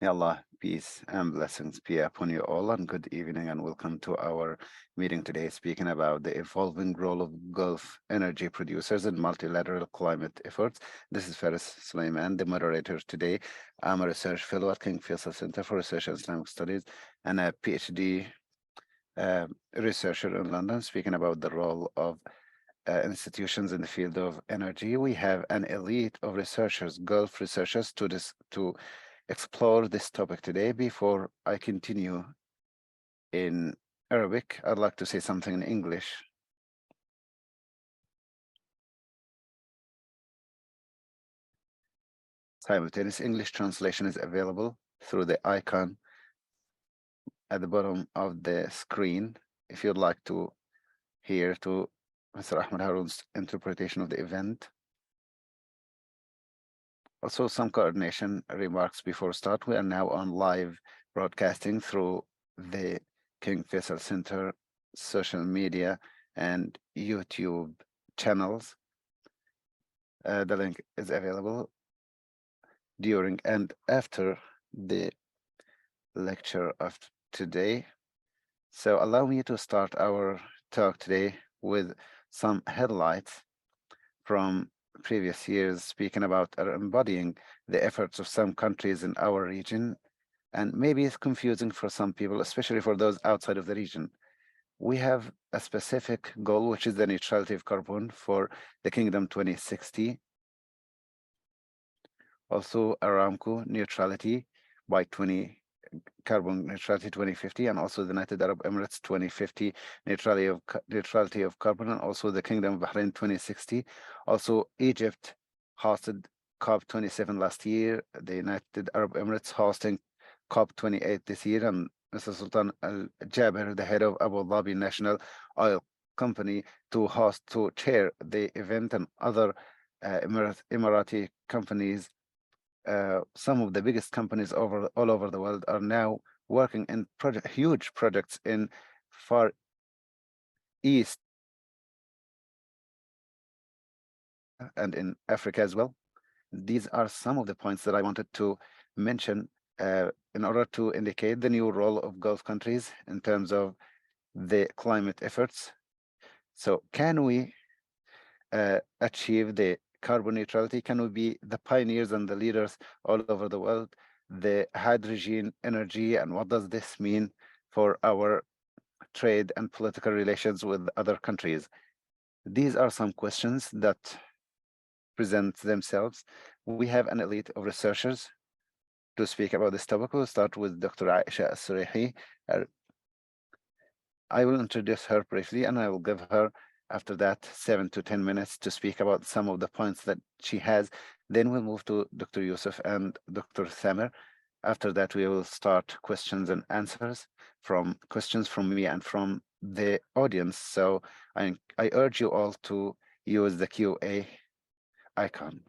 May Allah, peace and blessings be upon you all, and good evening, and welcome to our meeting today, speaking about the evolving role of Gulf energy producers in multilateral climate efforts. This is Faris Sulaiman, the moderator today. I'm a research fellow at King Faisal Center for Research and Islamic Studies and a PhD researcher in London, speaking about the role of institutions in the field of energy. We have an elite of researchers, Gulf researchers, to explore this topic today. Before I continue in Arabic, I'd like to say something in English. Simultaneous English translation is available through the icon at the bottom of the screen. If you'd like to hear to Mr. Ahmed Harun's interpretation of the event. Also, some coordination remarks before start. We are now on live broadcasting through the King Faisal Center social media and YouTube channels. The link is available during and after the lecture of today. So allow me to start our talk today with some headlights from previous years, speaking about embodying the efforts of some countries in our region. And maybe it's confusing for some people, especially for those outside of the region. We have a specific goal, which is the neutrality of carbon for the Kingdom 2060. Also, Aramco neutrality by carbon neutrality 2050, and also the United Arab Emirates 2050 neutrality of carbon, and also the Kingdom of Bahrain 2060. Also, Egypt hosted COP27 last year. The United Arab Emirates hosting COP28 this year, and Mr. Sultan Al Jaber, the head of Abu Dhabi National Oil Company, to chair the event, and other Emirati companies. Some of the biggest companies all over the world are now working in huge projects in Far East and in Africa as well. These are some of the points that I wanted to mention in order to indicate the new role of Gulf countries in terms of the climate efforts. So can we achieve the carbon neutrality? Can we be the pioneers and the leaders all over the world? The hydrogen energy, and what does this mean for our trade and political relations with other countries? These are some questions that present themselves. We have an elite of researchers to speak about this topic. We'll start with Dr. Aisha As-Surihi. I will introduce her briefly, and I will give her after that 7 to 10 minutes to speak about some of the points that she has. Then we'll move to Dr. Yusuf and Dr. Thamer. After that, we will start questions and answers from questions from me and from the audience. So I urge you all to use the QA icon.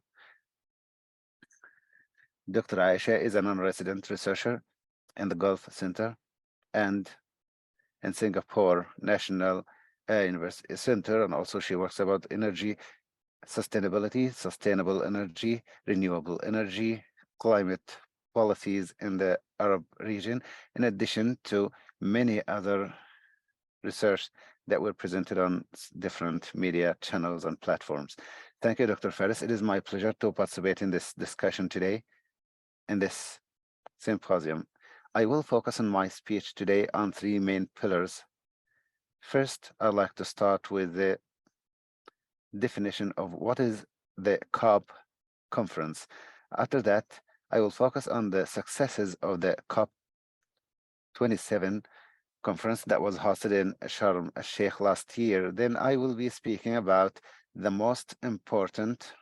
Dr. Aisha is a non-resident researcher in the Gulf Center and in Singapore National University Center, and also she works about energy sustainability, sustainable energy, renewable energy, climate policies in the Arab region, in addition to many other research that were presented on different media channels and platforms. Thank you, Dr. Faris. It is my pleasure to participate in this discussion today, in this symposium. I will focus on my speech today on three main pillars. First, I'd like to start with the definition of what is the COP conference. After that, I will focus on the successes of the COP27 conference that was hosted in Sharm el-Sheikh last year. Then I will be speaking about the most important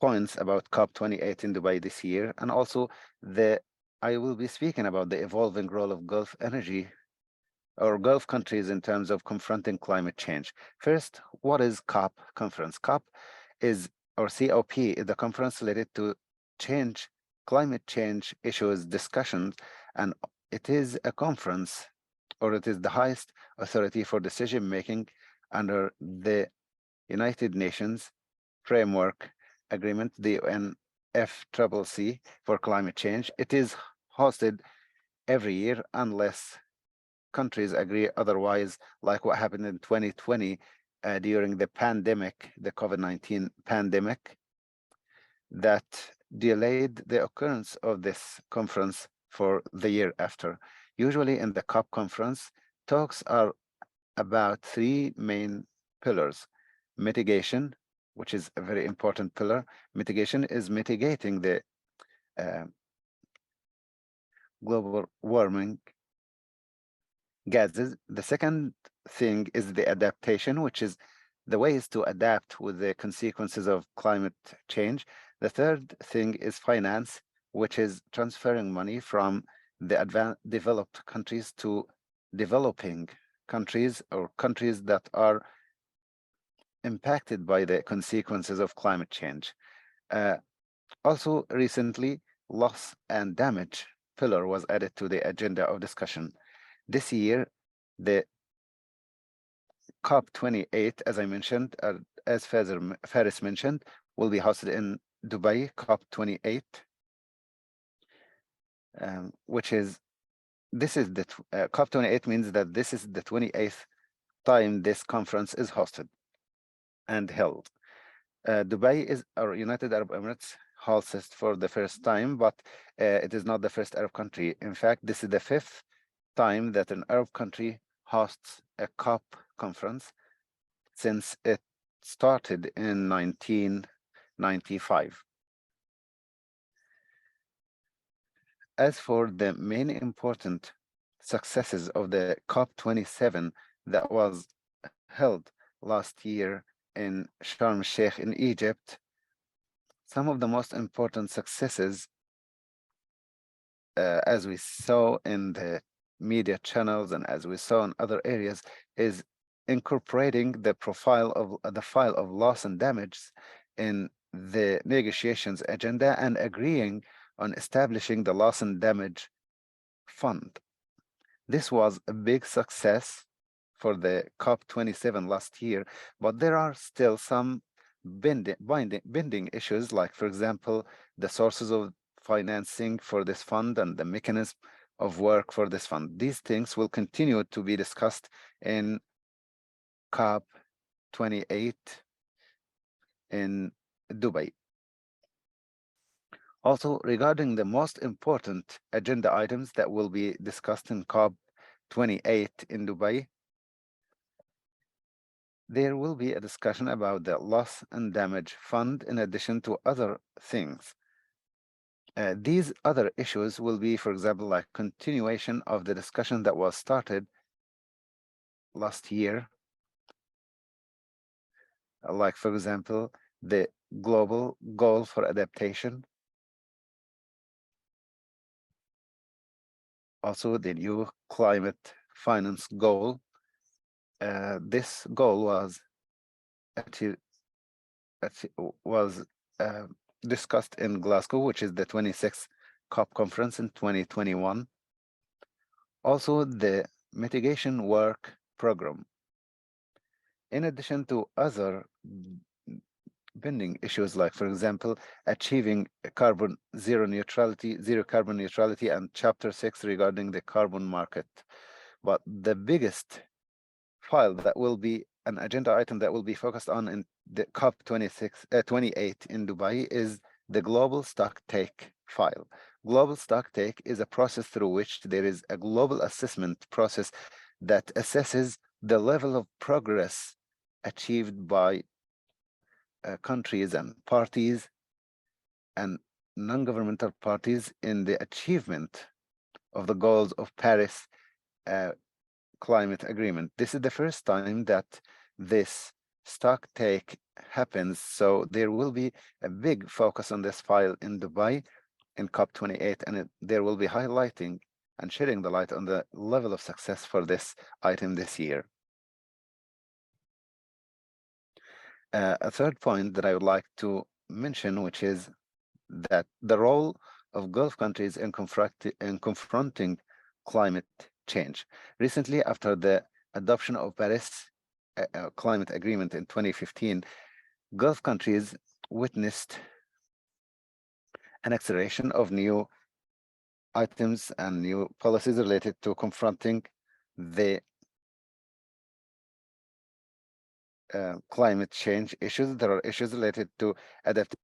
points about COP28 in Dubai this year, and also I will be speaking about the evolving role of Gulf energy or Gulf countries in terms of confronting climate change. First, what is COP conference? COP is, or COP, is the conference related to climate change issues discussions, and it is a conference, or it is the highest authority for decision making under the United Nations Framework Agreement, the UNFCCC for climate change. It is hosted every year unless countries agree otherwise, like what happened in 2020 during the pandemic, the COVID-19 pandemic, that delayed the occurrence of this conference for the year after. Usually in the COP conference, talks are about three main pillars. Mitigation, which is a very important pillar. Mitigation is mitigating the uh, global warming gases. The second thing is the adaptation, which is the ways to adapt with the consequences of climate change. The third thing is finance, which is transferring money from the developed countries to developing countries or countries that are impacted by the consequences of climate change. Uh, Also, recently, loss and damage pillar was added to the agenda of discussion. This year, the COP28, as I mentioned, as Faris mentioned, will be hosted in Dubai, COP28, which is, this is the, COP28 means that this is the 28th time this conference is hosted and held. Dubai is, or United Arab Emirates, hosts it for the first time, but it is not the first Arab country. In fact, this is the fifth time that an Arab country hosts a COP conference since it started in 1995. As for the main important successes of the COP27 that was held last year in Sharm el-Sheikh in Egypt, some of the most important successes, as we saw in the media channels and as we saw in other areas, is incorporating the profile of the file of loss and damage in the negotiations agenda and agreeing on establishing the loss and damage fund. This was a big success for the COP27 last year, but there are still some binding issues, like, for example, the sources of financing for this fund and the mechanism of work for this fund. These things will continue to be discussed in COP28 in Dubai. Also, regarding the most important agenda items that will be discussed in COP28 in Dubai, there will be a discussion about the loss and damage fund in addition to other things. These other issues will be, for example, like continuation of the discussion that was started last year, like, for example, the global goal for adaptation, also the new climate finance goal. This goal was was uh, discussed in Glasgow, which is the 26th COP conference in 2021. Also, the mitigation work program. In addition to other pending issues, like, for example, achieving zero carbon neutrality, and Chapter 6 regarding the carbon market. But the biggest file that will be an agenda item that will be focused on in the COP28 in Dubai is the global stock take file. Global stock take is a process through which there is a global assessment process that assesses the level of progress achieved by countries and parties and non-governmental parties in the achievement of the goals of Paris climate agreement. This is the first time that this stock take happens, so there will be a big focus on this file in Dubai in COP28, and there will be highlighting and shedding the light on the level of success for this item this year. A third point that I would like to mention, which is that the role of Gulf countries in confronting climate change. Recently, after the adoption of Paris climate agreement in 2015, Gulf countries witnessed an acceleration of new items and new policies related to confronting the climate change issues. There are issues related to adaptation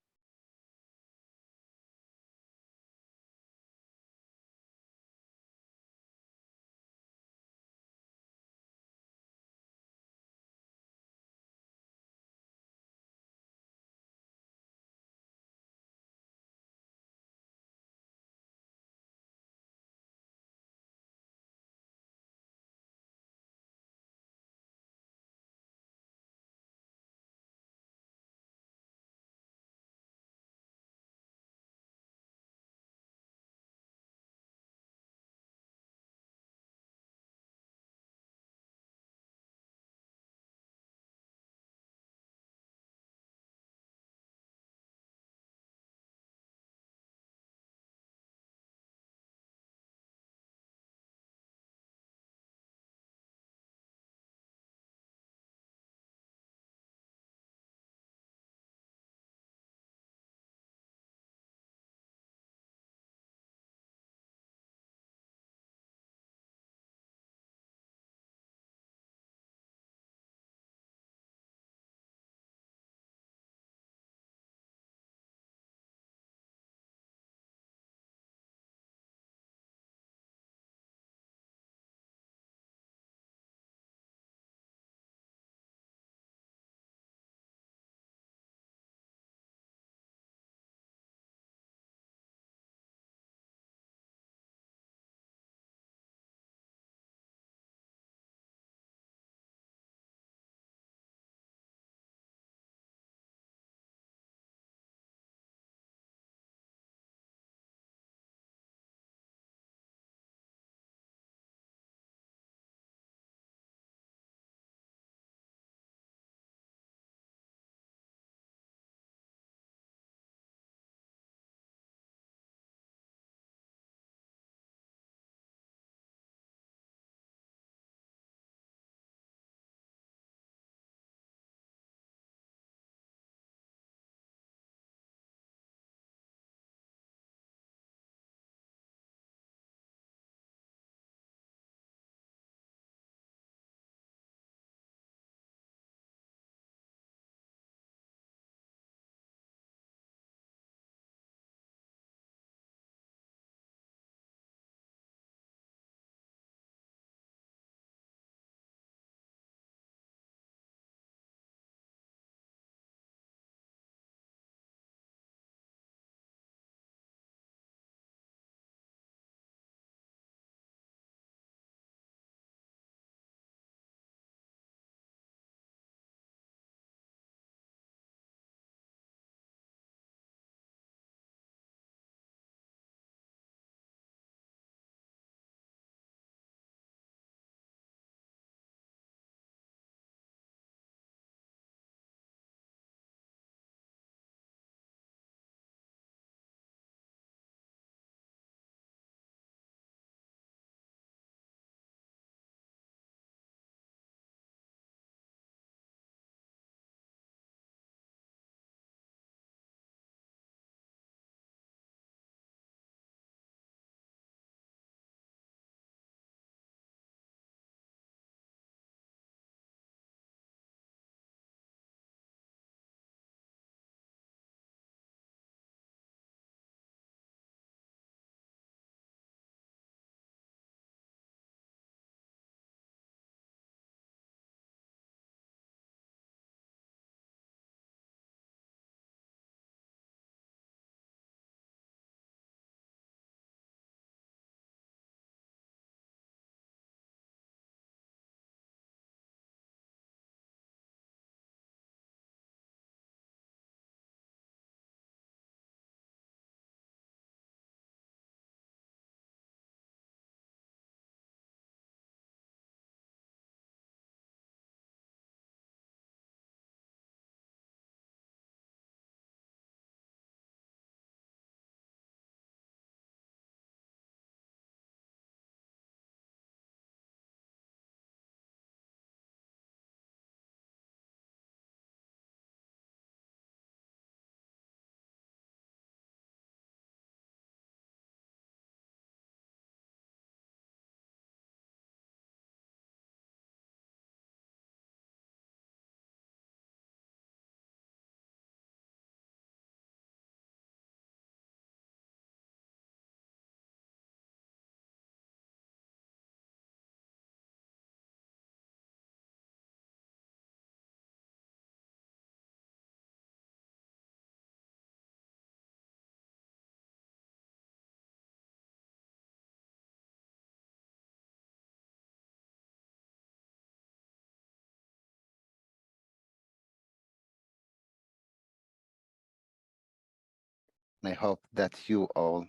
I hope that you all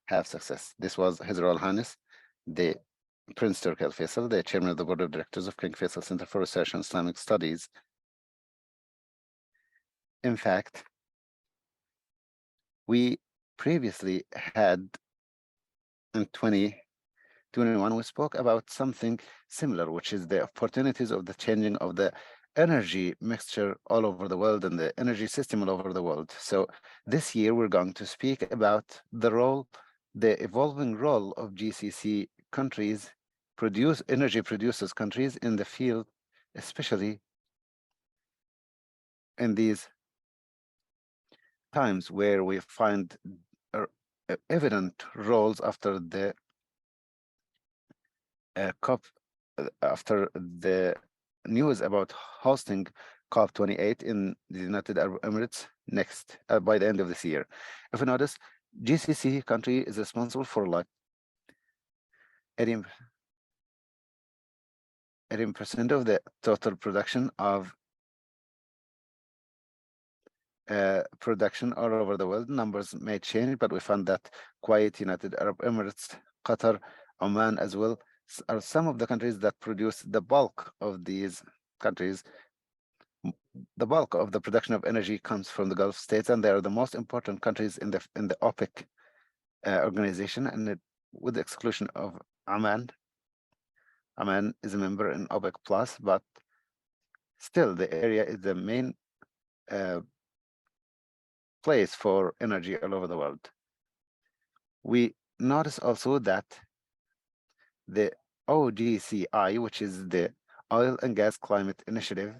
have success. This was His Royal Highness, the Prince Turki Al Faisal, the Chairman of the Board of Directors of King Faisal Center for Research and Islamic Studies. In fact, we previously had in 2021, we spoke about something similar, which is the opportunities of the changing of the energy mixture all over the world and the energy system all over the world. So this year, we're going to speak about the role, the evolving role of GCC countries, energy producers countries in the field, especially in these times where we find evident roles after the COP, after the news about hosting COP28 in the United Arab Emirates next by the end of this year. If you notice, GCC country is responsible for like 18% of the total production of production all over the world. Numbers may change, but we found that Kuwait, United Arab Emirates, Qatar, Oman as well are some of the countries that produce the bulk of these countries. The bulk of the production of energy comes from the Gulf states, and they are the most important countries in the OPEC organization, and with the exclusion of Oman. Oman is a member in OPEC Plus, but still the area is the main place for energy all over the world. We notice also that the OGCI, which is the Oil and Gas Climate Initiative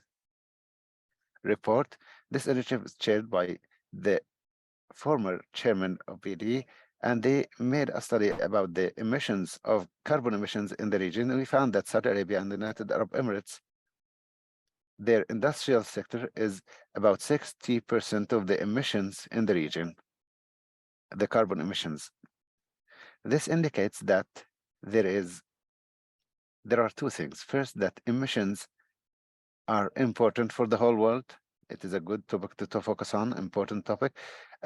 report, this initiative is chaired by the former chairman of BD, and they made a study about the emissions of carbon emissions in the region. And we found that Saudi Arabia and the United Arab Emirates, their industrial sector is about 60% of the emissions in the region, the carbon emissions. This indicates that there are two things. First, that emissions are important for the whole world. It is a good topic to focus on, important topic.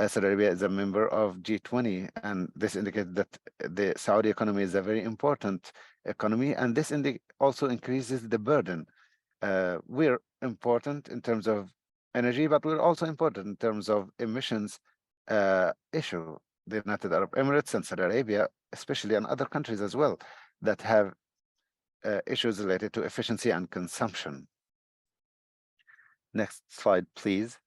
Saudi Arabia is a member of G20, and this indicates that the Saudi economy is a very important economy, and this also increases the burden. We're important in terms of energy, but we're also important in terms of emissions issue. The United Arab Emirates and Saudi Arabia, especially, and other countries as well, that have issues related to efficiency and consumption. Next slide, please.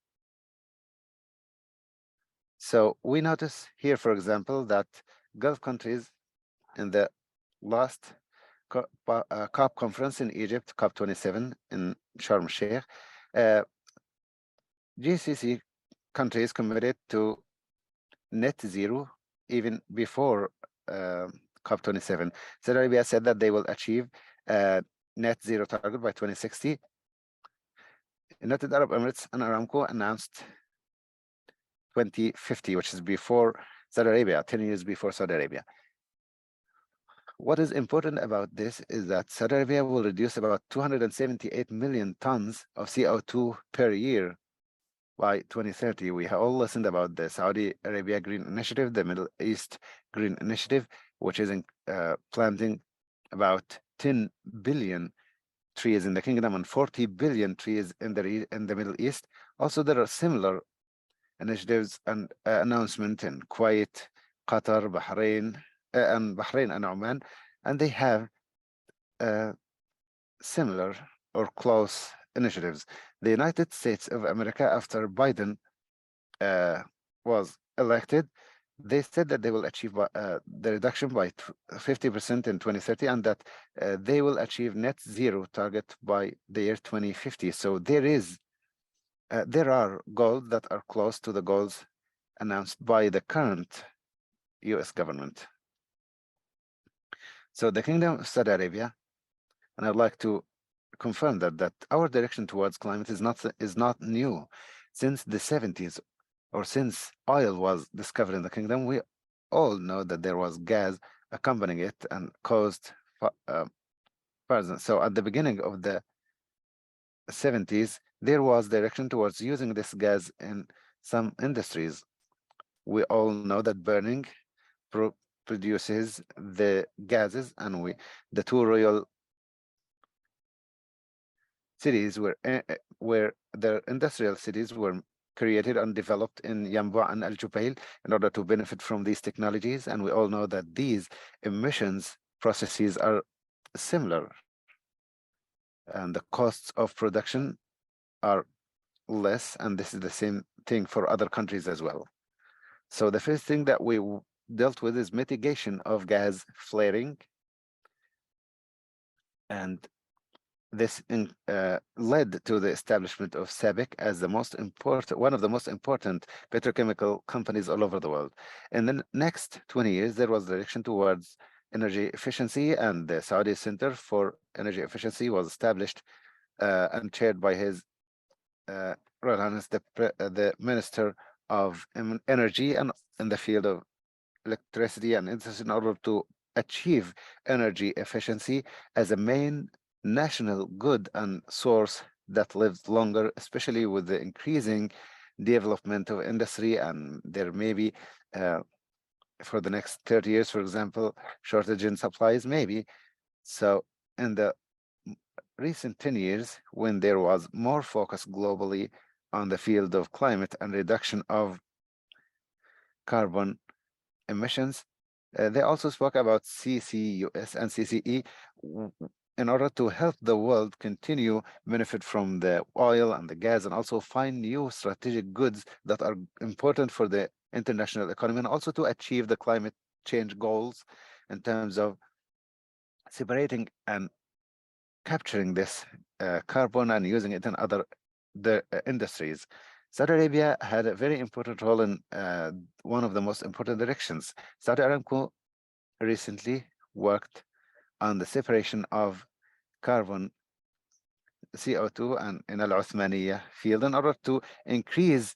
So we notice here, for example, that Gulf countries in the last COP conference in Egypt, COP27 in Sharm el-Sheikh, GCC countries committed to net zero even before COP27. Saudi Arabia said that they will achieve net zero target by 2060. United Arab Emirates and Aramco announced 2050, which is before Saudi Arabia, 10 years before Saudi Arabia. What is important about this is that Saudi Arabia will reduce about 278 million tons of CO2 per year by 2030. We have all listened about the Saudi Arabia Green Initiative, the Middle East Green Initiative, which is planting about 10 billion trees in the kingdom and 40 billion trees in the Middle East. Also, there are similar initiatives and announcement in Kuwait, Qatar, Bahrain and Oman, and they have similar or close initiatives. The United States of America, after Biden was elected, they said that they will achieve the reduction by 50% in 2030, and that they will achieve net zero target by the year 2050. So there are goals that are close to the goals announced by the current US government. So the Kingdom of Saudi Arabia, and I'd like to confirm that our direction towards climate is not new. Since the 70s, or since oil was discovered in the kingdom, we all know that there was gas accompanying it and caused poison. So at the beginning of the 70s, there was direction towards using this gas in some industries. we all know that burning produces the gases, and the two royal cities where the industrial cities were created and developed in Yanbu and Al Jubail in order to benefit from these technologies. And we all know that these emissions processes are similar, and the costs of production are less, and this is the same thing for other countries as well. So the first thing that we dealt with is mitigation of gas flaring, and led to the establishment of SABIC as one of the most important petrochemical companies all over the world. In the next 20 years, there was direction towards energy efficiency, and the Saudi Center for Energy Efficiency was established and chaired by His Royal Highness the Minister of Energy and in the field of electricity and interest in order to achieve energy efficiency as a main national good and source that lives longer, especially with the increasing development of industry. And there may be, for the next 30 years, for example, shortage in supplies, maybe. So in the recent 10 years, when there was more focus globally on the field of climate and reduction of carbon emissions. They also spoke about CCUS and CCE in order to help the world continue benefit from the oil and the gas, and also find new strategic goods that are important for the international economy, and also to achieve the climate change goals in terms of separating and capturing this carbon and using it in other industries. Saudi Arabia had a very important role in one of the most important directions. Saudi Aramco recently worked on the separation of carbon CO2 and in Al Uthmaniyah field in order to increase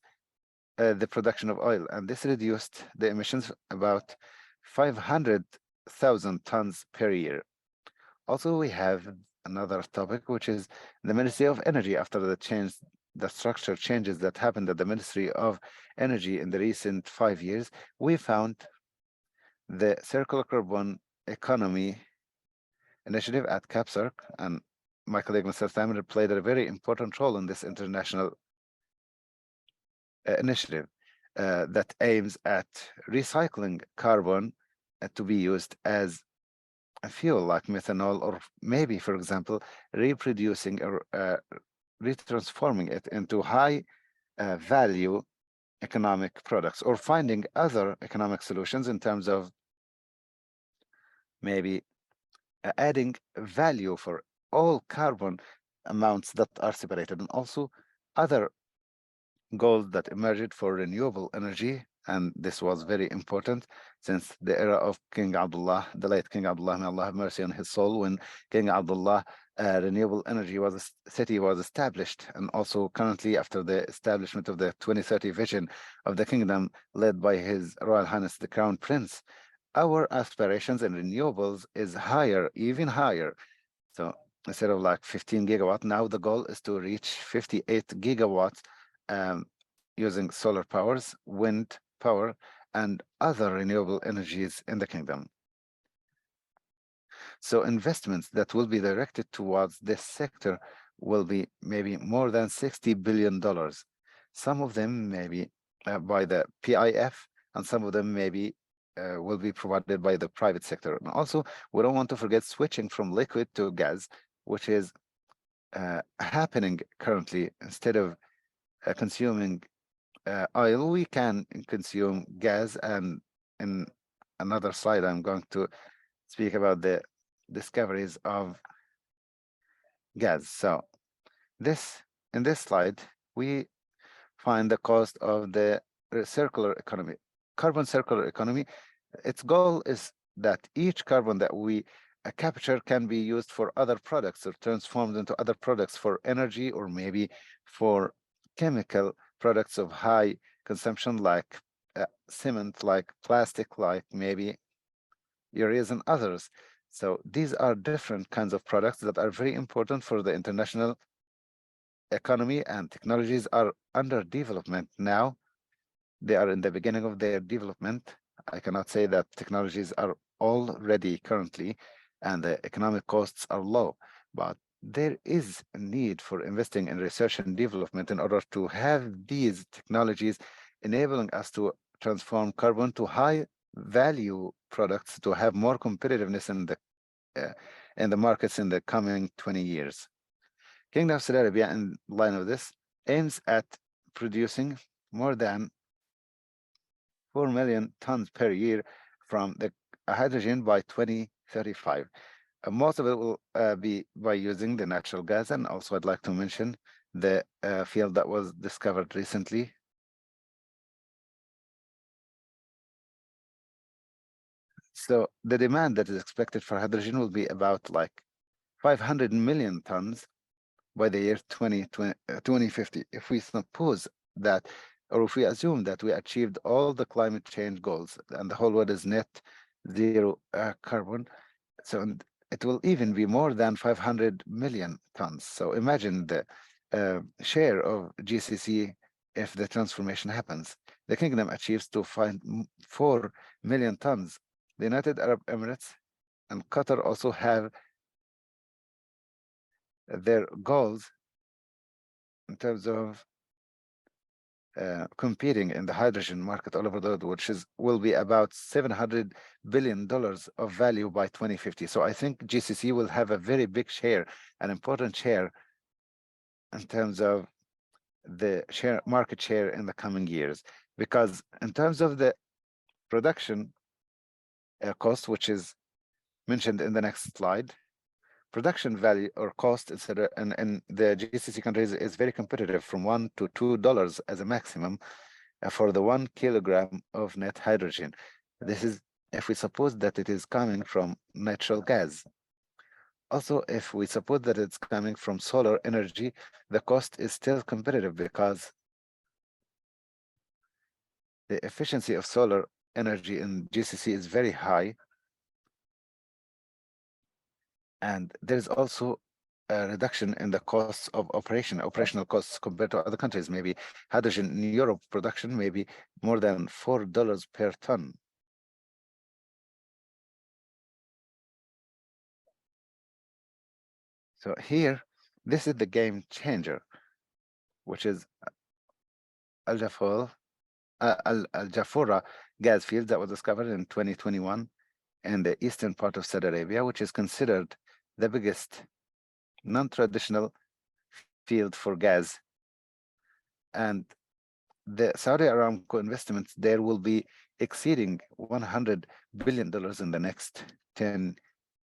the production of oil, and this reduced the emissions about 500,000 tons per year. Also, we have another topic, which is the Ministry of Energy. After the structure changes that happened at the Ministry of Energy in the recent 5 years, we found the circular carbon economy initiative at CAPSARC, and my colleague Mr. Thamer played a very important role in this international initiative that aims at recycling carbon to be used as a fuel like methanol, or maybe, for example, reproducing or retransforming it into high value economic products, or finding other economic solutions in terms of maybe adding value for all carbon amounts that are separated, and also other goals that emerged for renewable energy. And this was very important since the era of King Abdullah, the late King Abdullah, may Allah have mercy on his soul, when King Abdullah, renewable energy city was established. And also currently, after the establishment of the 2030 vision of the kingdom led by His Royal Highness the Crown Prince, our aspirations in renewables is higher, even higher. So instead of like 15 gigawatt, now the goal is to reach 58 gigawatts using solar powers, wind power, and other renewable energies in the kingdom. So investments that will be directed towards this sector will be maybe more than $60 billion. Some of them maybe by the PIF, and some of them maybe will be provided by the private sector. And also, we don't want to forget switching from liquid to gas, which is happening currently. Instead of consuming oil, we can consume gas. And in another slide, I'm going to speak about the discoveries of gas. So in this slide, we find the cost of the circular economy, carbon circular economy. Its goal is that each carbon that we capture can be used for other products, or transformed into other products for energy, or maybe for chemical products of high consumption, like cement, like plastic, like maybe ureas and others. So these are different kinds of products that are very important for the international economy, and technologies are under development now They are in the beginning of their development. I cannot say that technologies are all ready currently and the economic costs are low, but there is a need for investing in research and development in order to have these technologies enabling us to transform carbon to high value products to have more competitiveness uh, in the markets in the coming 20 years. Kingdom of Saudi Arabia, in line of this, aims at producing more than 4 million tons per year from the hydrogen by 2035. Most of it will be by using the natural gas. And also, I'd like to mention the field that was discovered recently. So the demand that is expected for hydrogen will be about like 500 million tons by the year 2050. If we suppose that, or if we assume that we achieved all the climate change goals and the whole world is net zero carbon, so it will even be more than 500 million tons. So imagine the share of GCC if the transformation happens. The kingdom achieves to find 4 million tons. The United Arab Emirates and Qatar also have their goals in terms of competing in the hydrogen market all over the world, which will be about $700 billion of value by 2050. So I think GCC will have a very big share, an important share in terms of the market share in the coming years. Because in terms of the production cost, which is mentioned in the next slide, production value or cost in the GCC countries is very competitive, from $1 to $2 as a maximum for the 1 kilogram of net hydrogen. This is if we suppose that it is coming from natural gas. Also, if we suppose that it's coming from solar energy, the cost is still competitive because the efficiency of solar energy in GCC is very high. And there's also a reduction in the costs of operational costs compared to other countries. Maybe hydrogen in Europe production maybe more than $4 per ton. So here, this is the game changer, which is Al Jafur, Al Jafura gas field that was discovered in 2021 in the eastern part of Saudi Arabia, which is considered the biggest non-traditional field for gas. And the Saudi Aramco investments there will be exceeding $100 billion in the next 10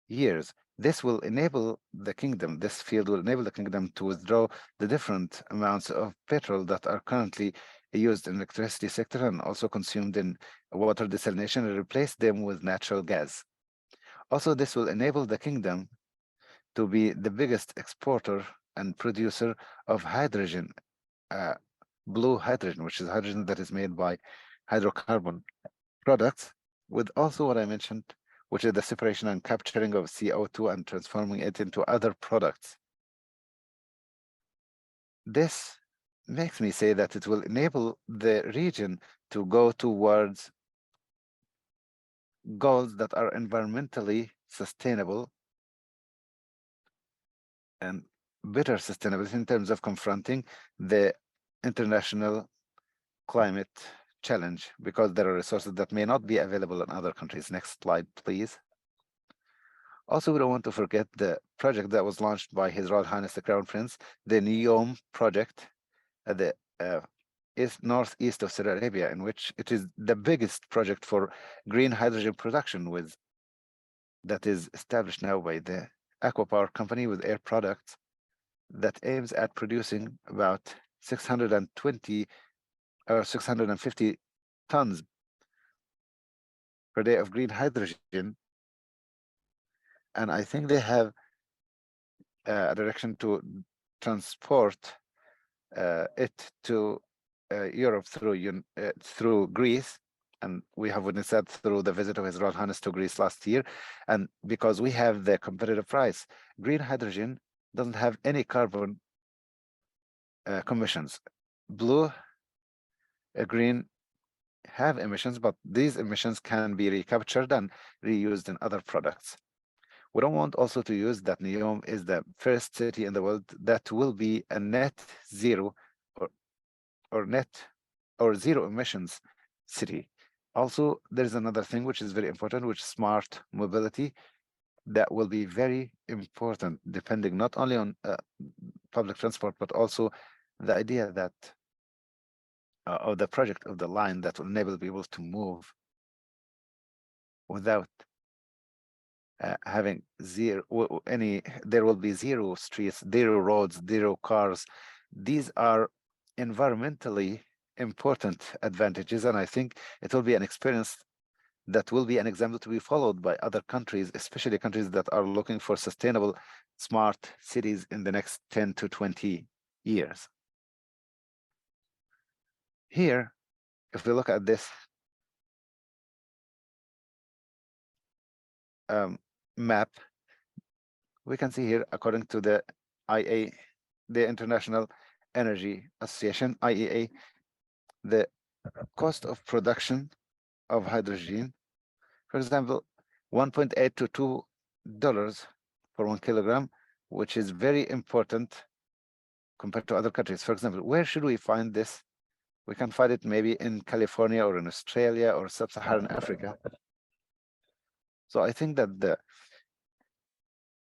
years. This will enable the kingdom, this field will enable the kingdom to withdraw the different amounts of petrol that are currently used in the electricity sector and also consumed in water desalination and replace them with natural gas. Also, this will enable the kingdom to be the biggest exporter and producer of hydrogen, uh, blue hydrogen, which is hydrogen that is made by hydrocarbon products, with also what I mentioned, which is the separation and capturing of CO2 and transforming it into other products. This makes me say that it will enable the region to go towards goals that are environmentally sustainable and better sustainability in terms of confronting the international climate challenge, because there are resources that may not be available in other countries. Next slide, please. Also, we don't want to forget the project that was launched by His Royal Highness the Crown Prince, the NEOM project at the northeast of Saudi Arabia, in which it is the biggest project for green hydrogen production that is established now by the Aqua Power company with Air Products, that aims at producing about 620 or 650 tons per day of green hydrogen. And I think they have a direction to transport it to Europe through Greece. And we have witnessed that through the visit of His Royal Highness to Greece last year. And because we have the competitive price, green hydrogen doesn't have any carbon emissions. Blue, green have emissions, but these emissions can be recaptured and reused in other products. We don't want also to use that Neom is the first city in the world that will be a net zero or, or net or zero emissions city. Also, there's another thing which is very important, which is smart mobility that will be very important, depending not only on public transport, but also the idea that of the project of the line that will enable people to move without having any, there will be zero streets, zero roads, zero cars. These are environmentally important advantages, and I think it will be an experience that will be an example to be followed by other countries, especially countries that are looking for sustainable, smart cities in the next 10 to 20 years. Here, if we look at this map, we can see here, according to the IA, the International Energy Association, IEA, the cost of production of hydrogen, for example, 1.8 to $2 for 1 kilogram, which is very important compared to other countries. For example, where should we find this? We can find it maybe in California or in Australia or sub-Saharan Africa. So I think that the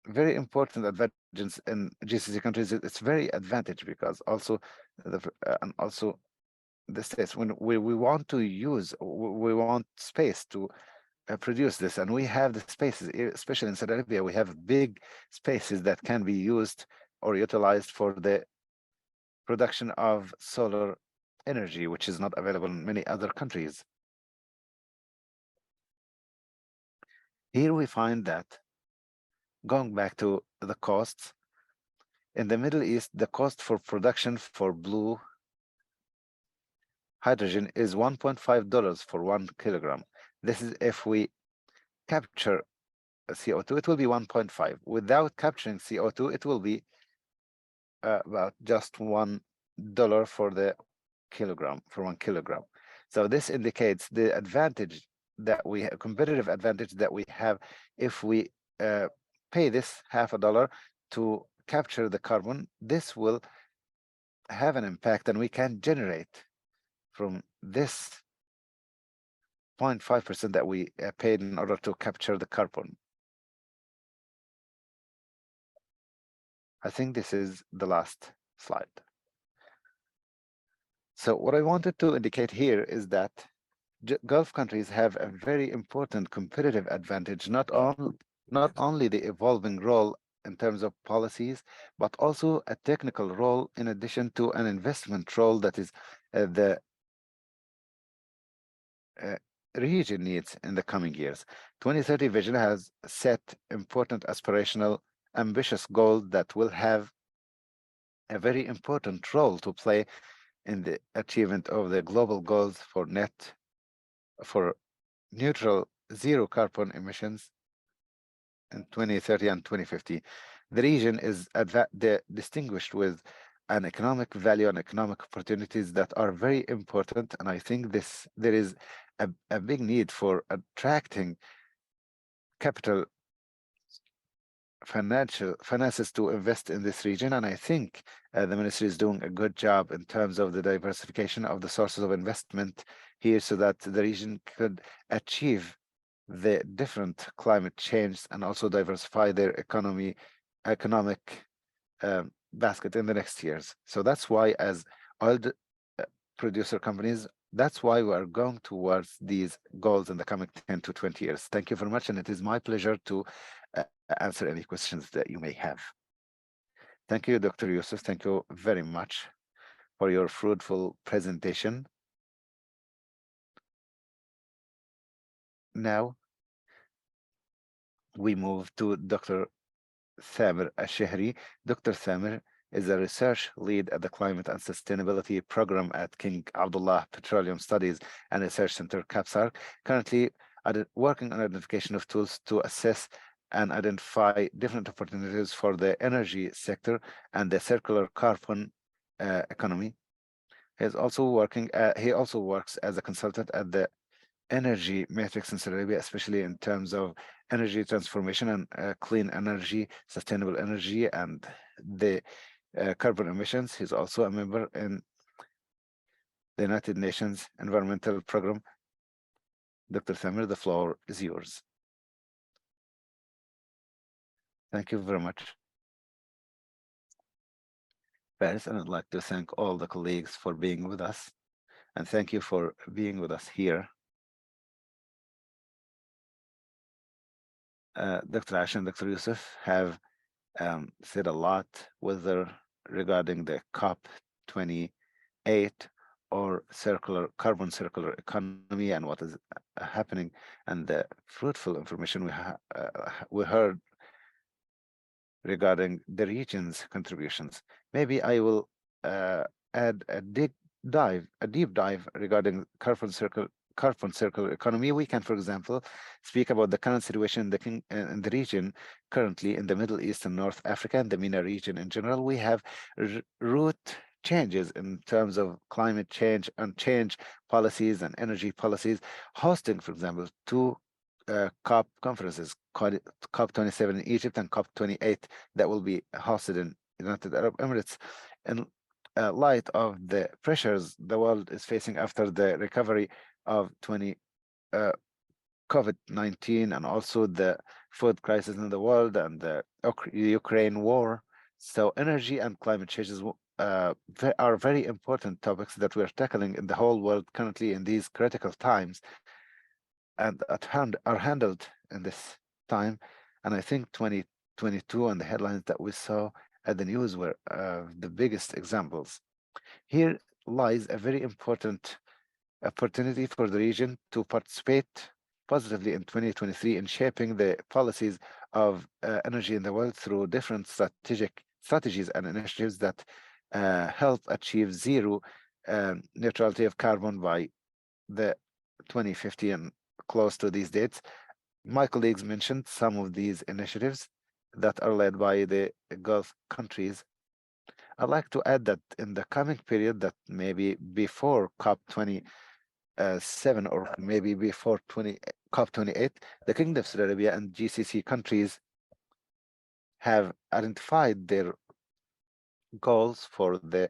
very important advantage in GCC countries, it's very advantage because also and also the states, when we want to use, we want space to produce this, and we have the spaces, especially in Saudi Arabia, we have big spaces that can be used or utilized for the production of solar energy, which is not available in many other countries. Here we find that, going back to the costs, in the Middle East, the cost for production for blue hydrogen is $1.5 for 1 kilogram. This is if we capture CO2, it will be 1.5. Without capturing CO2, it will be about just $1 for the kilogram, for 1 kilogram. So this indicates the advantage that we have, competitive advantage that we have if we pay this $0.50 to capture the carbon. This will have an impact, and we can generate from this 0.5% that we paid in order to capture the carbon. I think this is the last slide. So what I wanted to indicate here is that Gulf countries have a very important competitive advantage, not only the evolving role in terms of policies, but also a technical role in addition to an investment role that is the region needs in the coming years. 2030 vision has set important aspirational, ambitious goals that will have a very important role to play in the achievement of the global goals for neutral zero carbon emissions in 2030 and 2050. The region is distinguished with an economic value and economic opportunities that are very important, and I think there is a big need for attracting capital finances to invest in this region, and I think the ministry is doing a good job in terms of the diversification of the sources of investment here so that the region could achieve the different climate change and also diversify their economic basket in the next years. So that's why, as oil producer companies, that's why we are going towards these goals in the coming 10 to 20 years. Thank you very much, and it is my pleasure to answer any questions that you may have. Thank you, Dr. Yusuf. Thank you very much for your fruitful presentation. Now, we move to Dr. Thamer Al-Shehri. Dr. Thamer is a research lead at the Climate and Sustainability Program at King Abdullah Petroleum Studies and Research Center, CAPSAR, currently working on identification of tools to assess and identify different opportunities for the energy sector and the circular carbon economy. He also works as a consultant at the energy matrix in Saudi Arabia, especially in terms of energy transformation and clean energy, sustainable energy, and the carbon emissions. He's also a member in the United Nations Environmental Program. Dr. Thamir, the floor is yours. Thank you very much, Paris, and I'd like to thank all the colleagues for being with us, and thank you for being with us here. Dr. Ash and Dr. Yusuf have said a lot, whether regarding the COP28 or carbon circular economy and what is happening, and the fruitful information we heard regarding the region's contributions. Maybe I will add a deep dive regarding carbon circular economy. We can, for example, speak about the current situation in the region currently in the Middle East and North Africa and the MENA region in general. We have root changes in terms of climate change and change policies and energy policies, hosting, for example, two COP conferences, COP27 in Egypt and COP28 that will be hosted in United Arab Emirates. In light of the pressures the world is facing after the recovery of uh, COVID-19 and also the food crisis in the world and the Ukraine war. So energy and climate changes are very important topics that we're tackling in the whole world currently in these critical times and are handled in this time. And I think 2022 and the headlines that we saw at the news were the biggest examples. Here lies a very important opportunity for the region to participate positively in 2023 in shaping the policies of energy in the world through different strategies and initiatives that help achieve zero neutrality of carbon by the 2050 and close to these dates. My colleagues mentioned some of these initiatives that are led by the Gulf countries. I'd like to add that in the coming period, that maybe before COP27 or maybe before COP28, the Kingdom of Saudi Arabia and GCC countries have identified their goals for the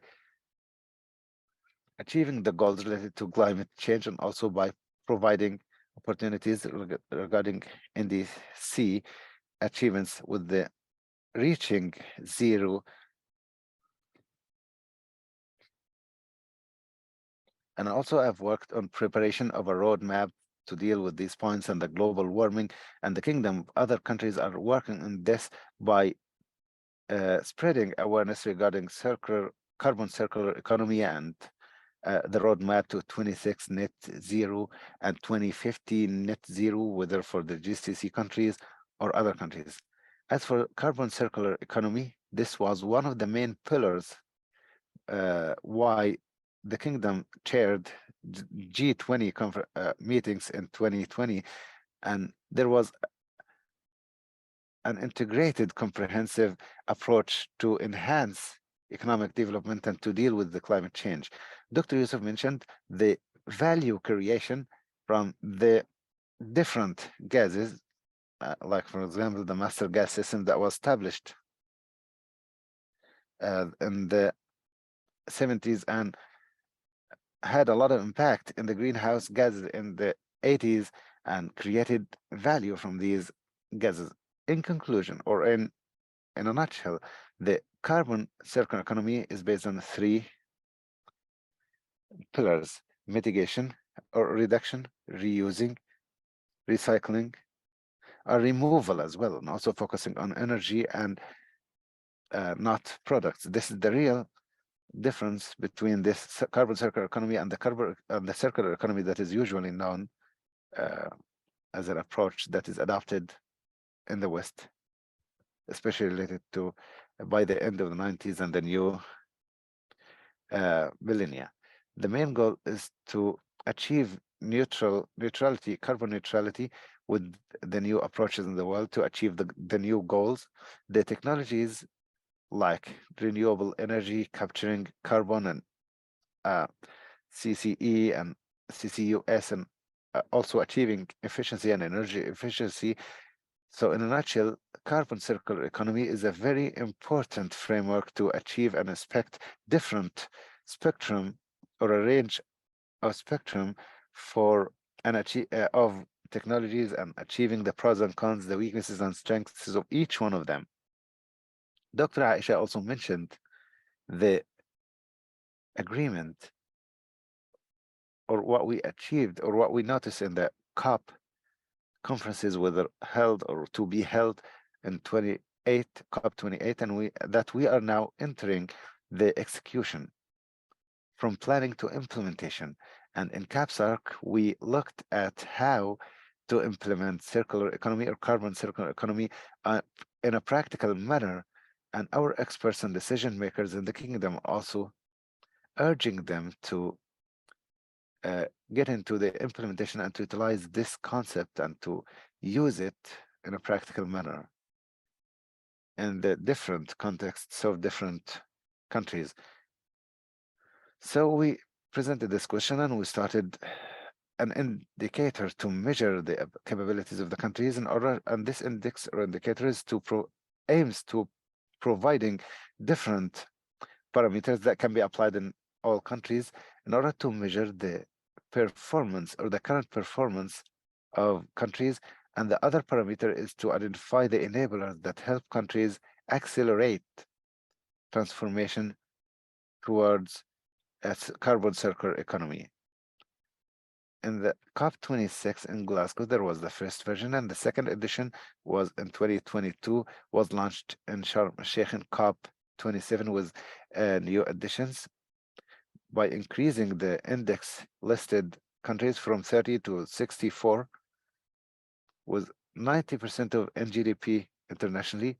achieving the goals related to climate change and also by providing opportunities regarding NDC achievements with the reaching zero. And also I've worked on preparation of a roadmap to deal with these points and the global warming, and the kingdom other countries are working on this by spreading awareness regarding carbon circular economy and the roadmap to 26 net zero and 2050 net zero, whether for the GCC countries or other countries. As for carbon circular economy, this was one of the main pillars why the kingdom chaired G20 meetings in 2020, and there was an integrated, comprehensive approach to enhance economic development and to deal with the climate change. Dr. Yusuf mentioned the value creation from the different gases, like, for example, the master gas system that was established in the 70s and had a lot of impact in the greenhouse gases in the 80s and created value from these gases. In conclusion, or in a nutshell, the carbon circular economy is based on three pillars: mitigation or reduction, reusing, recycling, or removal as well, and also focusing on energy and not products. This is the real difference between this carbon circular economy and the circular economy that is usually known as an approach that is adopted in the West, especially related to by the end of the 90s and the new millennia. The main goal is to achieve carbon neutrality with the new approaches in the world to achieve the new goals. The technologies like renewable energy, capturing carbon and uh, CCE and CCUS, and also achieving efficiency and energy efficiency. So, in a nutshell, carbon circular economy is a very important framework to achieve and inspect different spectrum or a range of spectrum for of technologies and achieving the pros and cons, the weaknesses and strengths of each one of them. Dr. Aisha also mentioned the agreement or what we achieved or what we noticed in the COP conferences, whether held or to be held in 28, COP 28, and we are now entering the execution from planning to implementation. And in CAPSARC, we looked at how to implement circular economy or carbon circular economy uh, in a practical manner. And our experts and decision makers in the kingdom also urging them to uh, get into the implementation and to utilize this concept and to use it in a practical manner in the different contexts of different countries. So we presented this question and we started an indicator to measure the capabilities of the countries in order, and this index or indicator is aims to providing different parameters that can be applied in all countries in order to measure the performance or the current performance of countries. And the other parameter is to identify the enablers that help countries accelerate transformation towards a carbon circular economy. In the COP26 in Glasgow, there was the first version, and the second edition was in 2022, was launched in Sharm el-Sheikh in COP27 with new additions by increasing the index listed countries from 30 to 64, with 90% of NGDP internationally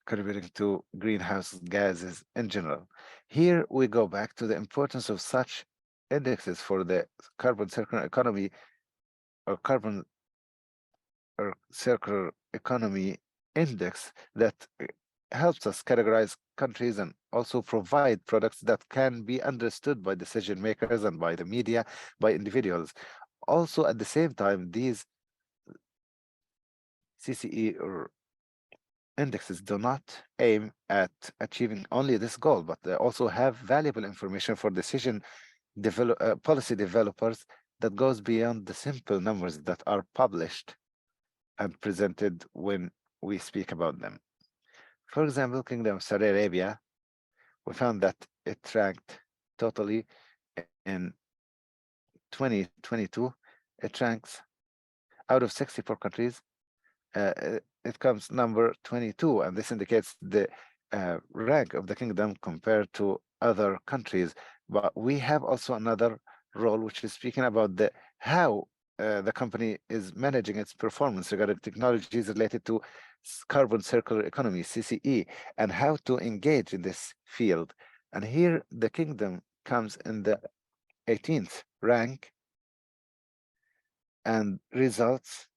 contributing to greenhouse gases in general. Here we go back to the importance of such indexes for the carbon circular economy or carbon or circular economy index that helps us categorize countries and also provide products that can be understood by decision makers and by the media, by individuals. Also, at the same time, these CCE or indexes do not aim at achieving only this goal, but they also have valuable information for policy developers that goes beyond the simple numbers that are published and presented when we speak about them. For example, Kingdom of Saudi Arabia, we found that it ranked totally in 2022, it ranks out of 64 countries, it comes number 22, and this indicates the rank of the kingdom compared to other countries. But we have also another role, which is speaking about the how the company is managing its performance regarding technologies related to carbon circular economy, CCE, and how to engage in this field. And here the kingdom comes in the 18th rank, and results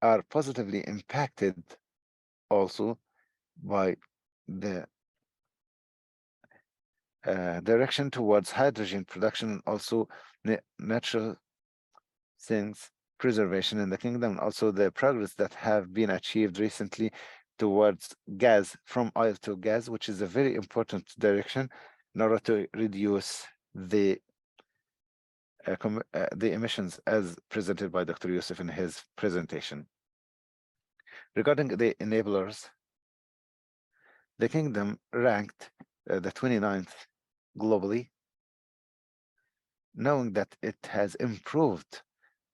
are positively impacted also by the direction towards hydrogen production and also natural things preservation in the kingdom, and also the progress that have been achieved recently towards gas from oil to gas, which is a very important direction in order to reduce the emissions as presented by Dr. Yusuf in his presentation. Regarding the enablers, the kingdom ranked the 29th globally, knowing that it has improved,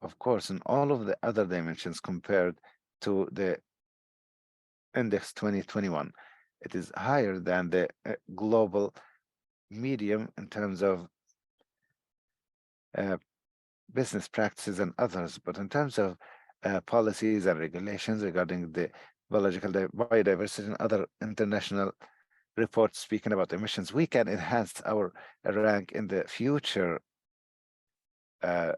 of course, in all of the other dimensions compared to the index 2021. It is higher than the global medium in terms of uh, business practices and others, but in terms of policies and regulations regarding the biodiversity and other international reports speaking about emissions, we can enhance our rank in the future uh,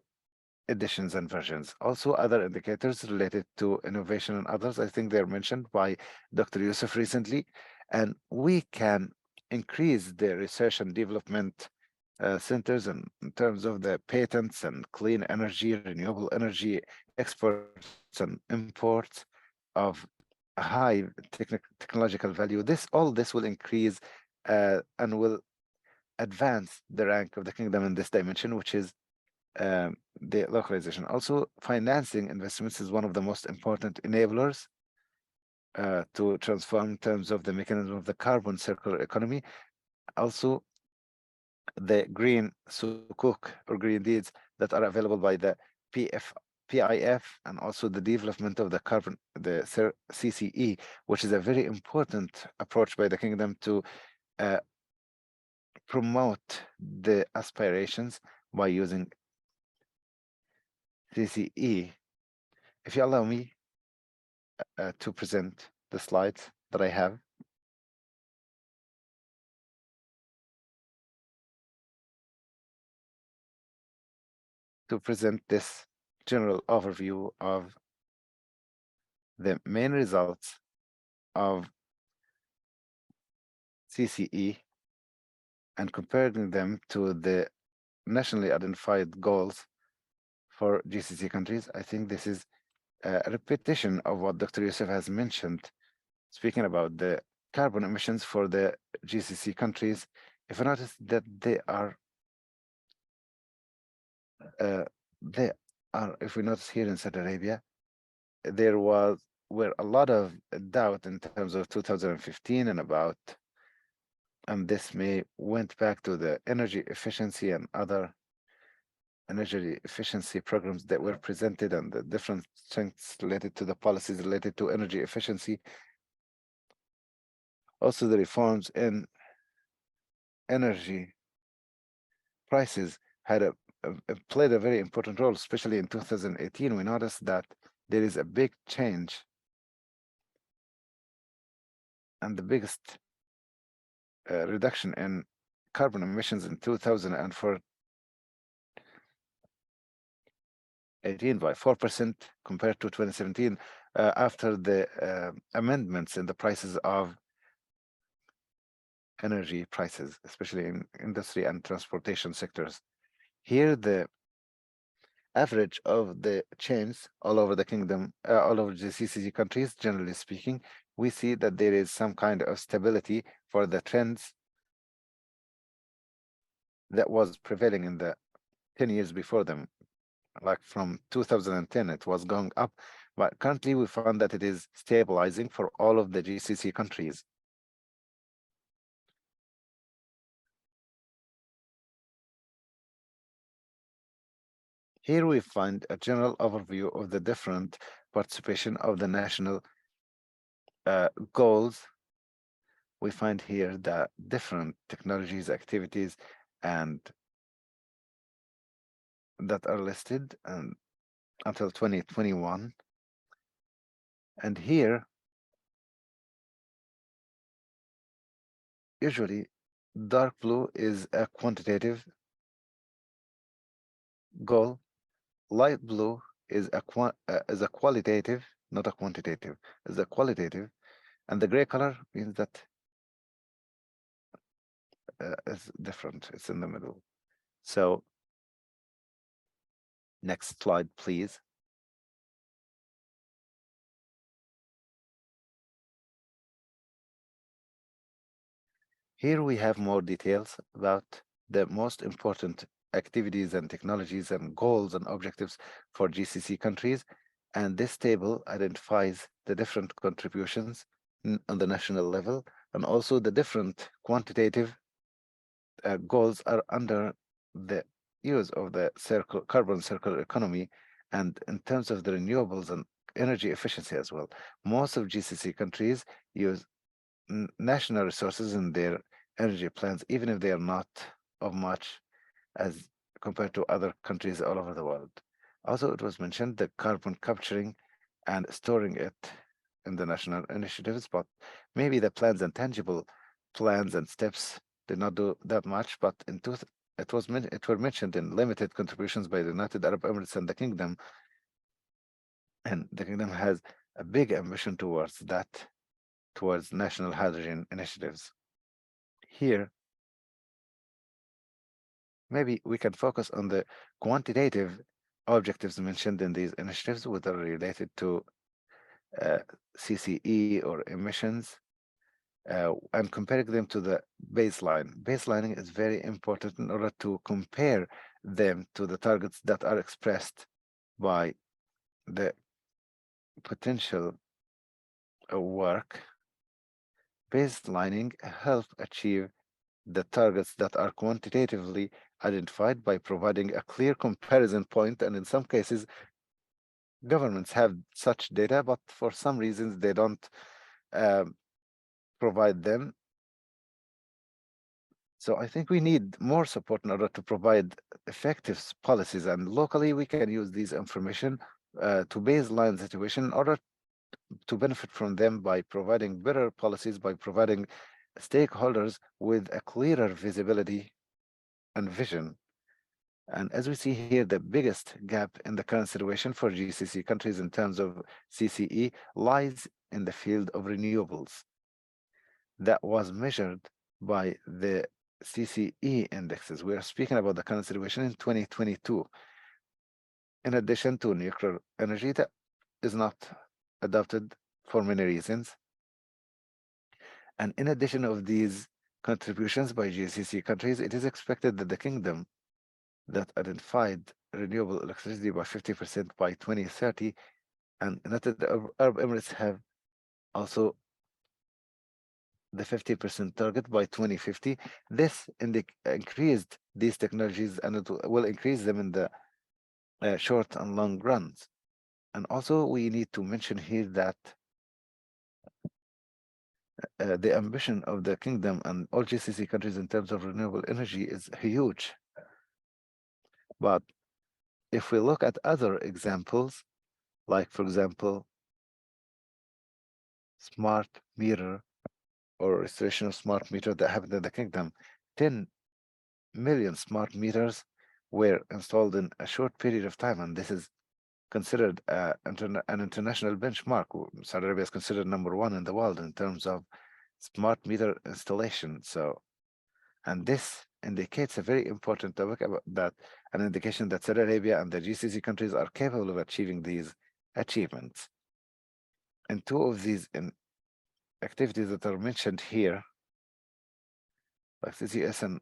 editions and versions. Also, other indicators related to innovation and others, I think they're mentioned by Dr. Yusuf recently, and we can increase the research and development centers in terms of the patents and clean energy, renewable energy exports and imports of high technological value. All this will increase and will advance the rank of the kingdom in this dimension, which is the localization. Also, financing investments is one of the most important enablers to transform in terms of the mechanism of the carbon circular economy. Also, the green sukuk or green deeds that are available by the PF, PIF, and also the development of the CCE, which is a very important approach by the kingdom to uh, promote the aspirations by using CCE. If you allow me to present the slides that I have. To present this general overview of the main results of CCE and comparing them to the nationally identified goals for GCC countries. I think this is a repetition of what Dr. Yusuf has mentioned, speaking about the carbon emissions for the GCC countries. If you notice that uh, they if we notice here in Saudi Arabia, there were a lot of doubt in terms of 2015 and about, and this may went back to the energy efficiency and other energy efficiency programs that were presented and the different strengths related to the policies related to energy efficiency. Also, the reforms in energy prices had played a very important role, especially in 2018. We noticed that there is a big change, and the biggest reduction in carbon emissions in 2004 18 by 4% compared to 2017 after the amendments in the prices of energy prices, especially in industry and transportation sectors. Here, the average of the chains all over the kingdom, all over the GCC countries, generally speaking, we see that there is some kind of stability for the trends that was prevailing in the 10 years before them. Like from 2010, it was going up, but currently we found that it is stabilizing for all of the GCC countries. Here we find a general overview of the different participation of the national goals. We find here that different technologies, activities, and that are listed until 2021. And here, usually, dark blue is a quantitative goal, light blue is a qualitative, not a quantitative, is a qualitative, and the gray color means that is different. It's in the middle. So next slide, please. Here we have more details about the most important activities and technologies and goals and objectives for GCC countries. And this table identifies the different contributions on the national level and also the different quantitative goals are under the use of the carbon circular economy and in terms of the renewables and energy efficiency as well. Most of GCC countries use national resources in their energy plans, even if they are not of much as compared to other countries all over the world. Also, it was mentioned the carbon capturing and storing it in the national initiatives, but maybe the plans and tangible plans and steps did not do that much. But it were mentioned in limited contributions by the United Arab Emirates and the Kingdom, and the Kingdom has a big ambition towards that, towards national hydrogen initiatives. here, maybe we can focus on the quantitative objectives mentioned in these initiatives, whether related to uh, CCE or emissions, and comparing them to the baseline. Baselining is very important in order to compare them to the targets that are expressed by the potential work. Baselining help achieve the targets that are quantitatively identified by providing a clear comparison point, and in some cases governments have such data, but for some reasons they don't um, provide them. So I think we need more support in order to provide effective policies, and locally we can use these information to baseline situation in order to benefit from them by providing better policies, by providing stakeholders with a clearer visibility and vision. And as we see here, the biggest gap in the current situation for GCC countries in terms of CCE lies in the field of renewables that was measured by the CCE indexes. We are speaking about the current situation in 2022. In addition to nuclear energy that is not adopted for many reasons, and in addition of these contributions by GCC countries, it is expected that the kingdom that identified renewable electricity by 50% by 2030, and United Arab Emirates have also the 50% target by 2050. This increased these technologies, and it will increase them in the short and long runs. And also, we need to mention here that the ambition of the kingdom and all GCC countries in terms of renewable energy is huge. But if we look at other examples, like for example, smart meter or restoration of smart meter that happened in the kingdom, 10 million smart meters were installed in a short period of time, and this is considered an international benchmark. Saudi Arabia is considered number one in the world in terms of smart meter installation. So, and this indicates a very important topic about that, an indication that Saudi Arabia and the GCC countries are capable of achieving these achievements. And two of these activities that are mentioned here, like CCS and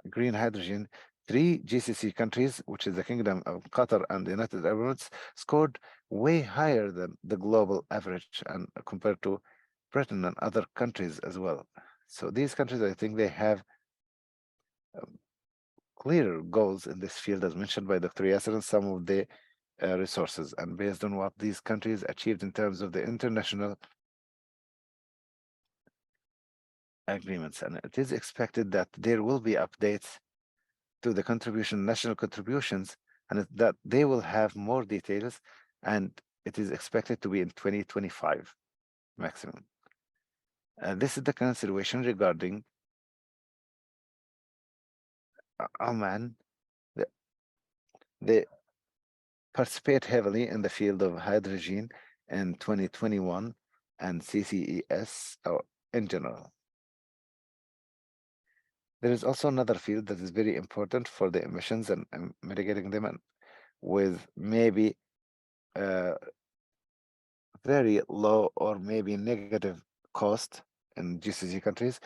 green hydrogen, three GCC countries, which is the Kingdom of Qatar and the United Arab Emirates, scored way higher than the global average and compared to Britain and other countries as well. So these countries, I think they have um, clear goals in this field, as mentioned by Dr. Yasser, and some of the resources. And based on what these countries achieved in terms of the international agreements, and it is expected that there will be updates to the national contributions, and that they will have more details, and it is expected to be in 2025 maximum. This is the current situation regarding Oman. They, they participate heavily in the field of hydrogen in 2021 and CCES in general. There is also another field that is very important for the emissions and mitigating them, and with maybe very low or maybe negative cost in GCC countries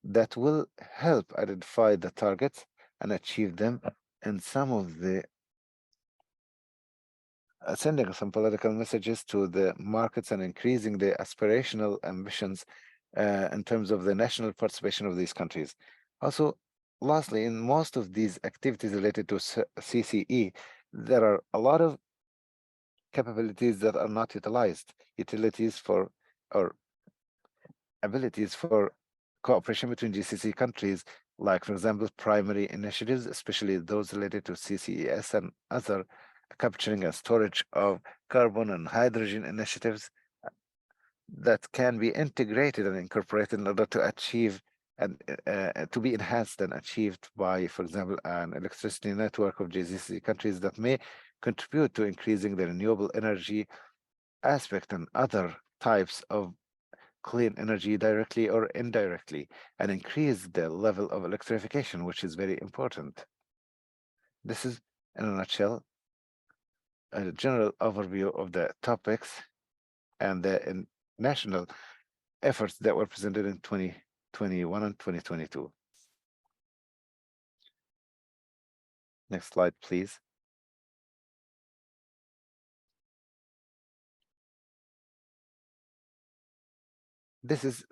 that will help identify the targets and achieve them, and some of the sending some political messages to the markets and increasing the aspirational ambitions in terms of the national participation of these countries. Also, lastly, in most of these activities related to CCE, there are a lot of capabilities that are not utilized, utilities for or abilities for cooperation between GCC countries, like, for example, primary initiatives, especially those related to CCES and other capturing and storage of carbon and hydrogen initiatives that can be integrated and incorporated in order to achieve and to be enhanced and achieved by, for example, an electricity network of GCC countries that may contribute to increasing the renewable energy aspect and other types of clean energy directly or indirectly and increase the level of electrification, which is very important. This is, in a nutshell, a general overview of the topics and the national efforts that were presented in 2021 and 2022. Next slide, please. This is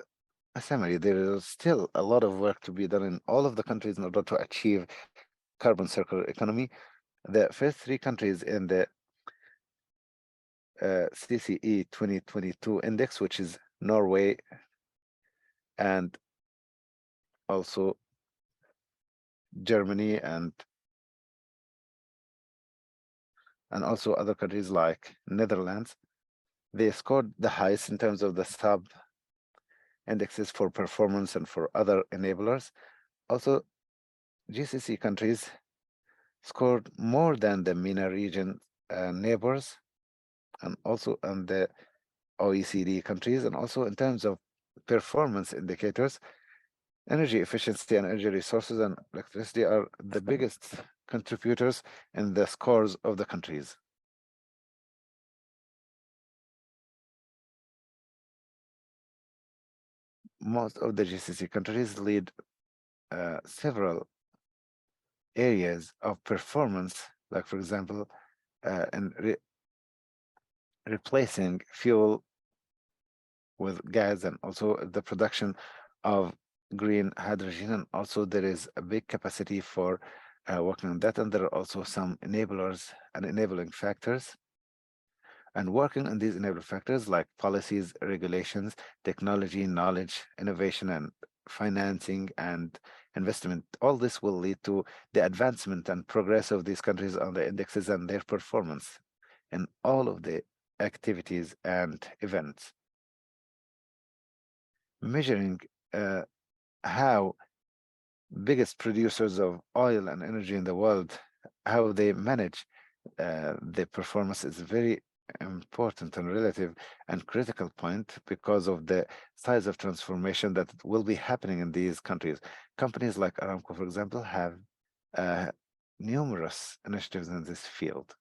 a summary. There is still a lot of work to be done in all of the countries in order to achieve carbon circular economy. The first three countries in the CCE 2022 index, which is Norway and also Germany and also other countries like Netherlands, they scored the highest in terms of the sub indexes for performance and for other enablers. Also, GCC countries scored more than the MENA region neighbors and also in the OECD countries, and also in terms of performance indicators, energy efficiency and energy resources and electricity are the biggest contributors in the scores of the countries. Most of the GCC countries lead several areas of performance, like for example, in replacing fuel with gas and also the production of green hydrogen. And also there is a big capacity for working on that. And there are also some enablers and enabling factors. And working on these enabling factors like policies, regulations, technology, knowledge, innovation, and financing and investment, all this will lead to the advancement and progress of these countries on the indexes and their performance in all of the activities and events. Measuring how biggest producers of oil and energy in the world, how they manage the performance is very important and relative and critical point because of the size of transformation that will be happening in these countries. Companies like Aramco, for example, have uh, numerous initiatives in this field.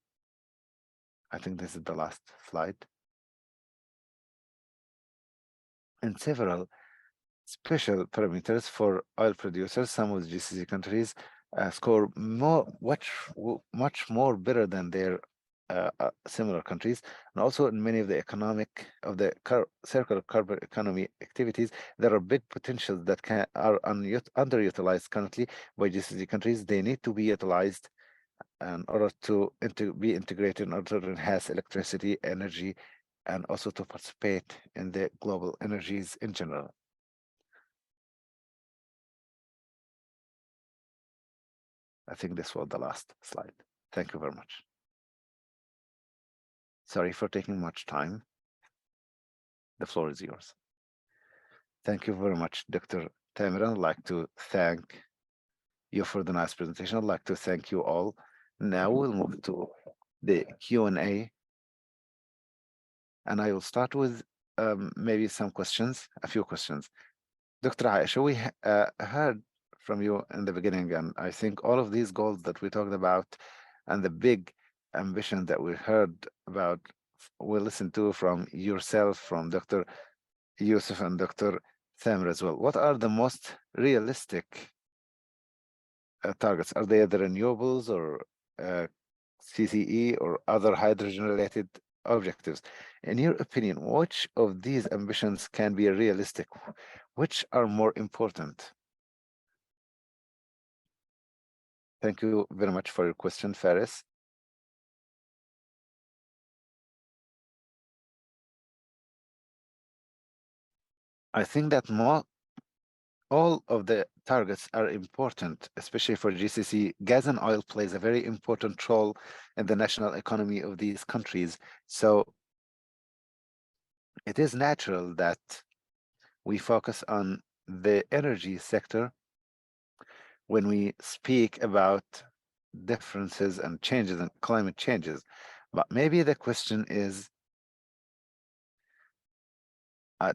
I think this is the last slide. And several special parameters for oil producers. Some of the GCC countries score much more better than their similar countries, and also in many of the circular carbon economy activities, there are big potentials that are underutilized currently by GCC countries. They need to be utilized in order to be integrated in order to enhance electricity, energy, and also to participate in the global energies in general. I think this was the last slide. Thank you very much. Sorry for taking much time. The floor is yours. Thank you very much, Dr. Tamiran. I'd like to thank you for the nice presentation. I'd like to thank you all. Now we'll move to the Q&A, and I will start with maybe some questions, a few questions. Dr. Aisha, we heard from you in the beginning, and I think all of these goals that we talked about and the big ambition that we heard about, we listened to from yourself, from Dr. Yusuf and Dr. Thamer as well. What are the most realistic targets? Are they the renewables or CCE or other hydrogen-related objectives? In your opinion, which of these ambitions can be realistic? Which are more important? Thank you very much for your question, Faris. I think that all of the targets are important, especially for GCC. Gas and oil plays a very important role in the national economy of these countries. So it is natural that we focus on the energy sector when we speak about differences and changes and climate changes. But maybe the question is,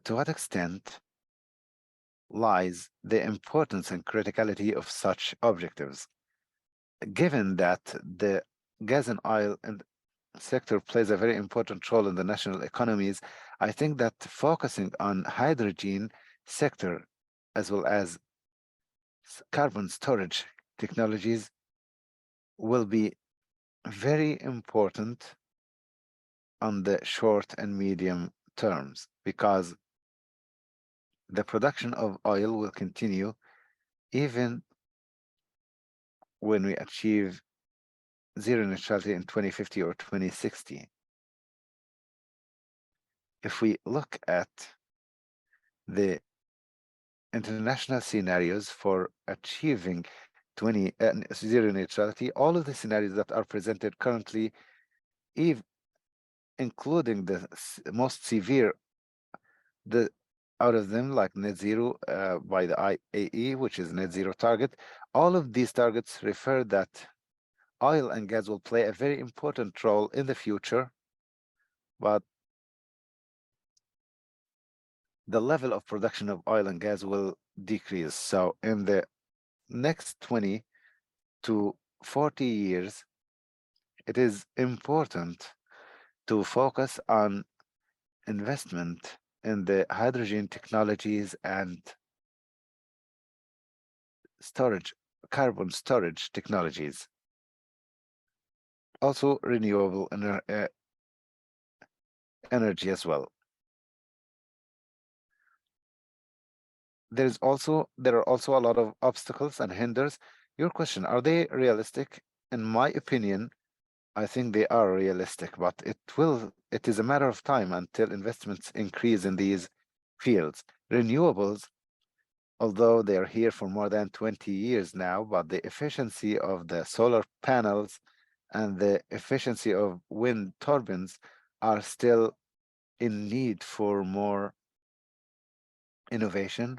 To what extent lies the importance and criticality of such objectives? Given that the gas and oil and sector plays a very important role in the national economies, I think that focusing on hydrogen sector as well as carbon storage technologies will be very important on the short and medium terms because the production of oil will continue even when we achieve zero neutrality in 2050 or 2060. If we look at the international scenarios for achieving 20 zero neutrality, all of the scenarios that are presented currently, if, including the most severe, the out of them like net zero by the IAE, which is net zero target, all of these targets refer that oil and gas will play a very important role in the future, but the level of production of oil and gas will decrease. So in the next 20 to 40 years, it is important to focus on investment in the hydrogen technologies and storage, carbon storage technologies. Also renewable energy as well. There are also a lot of obstacles and hinders. Your question, are they realistic? In my opinion, I think they are realistic, but it is a matter of time until investments increase in these fields. Renewables, although they are here for more than 20 years now, but the efficiency of the solar panels and the efficiency of wind turbines are still in need for more innovation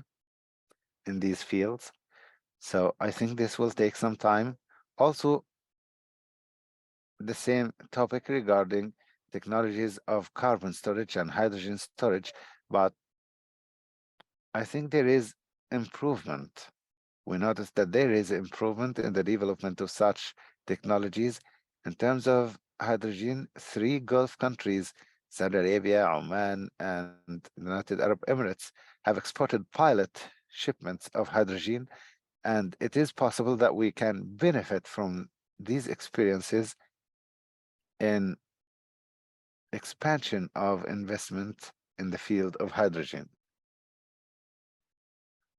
in these fields. So I think this will take some time. Also, the same topic regarding technologies of carbon storage and hydrogen storage, but I think there is improvement. We noticed that there is improvement in the development of such technologies. In terms of hydrogen, three Gulf countries, Saudi Arabia, Oman, and the United Arab Emirates, have exported pilot shipments of hydrogen, and it is possible that we can benefit from these experiences in expansion of investment in the field of hydrogen.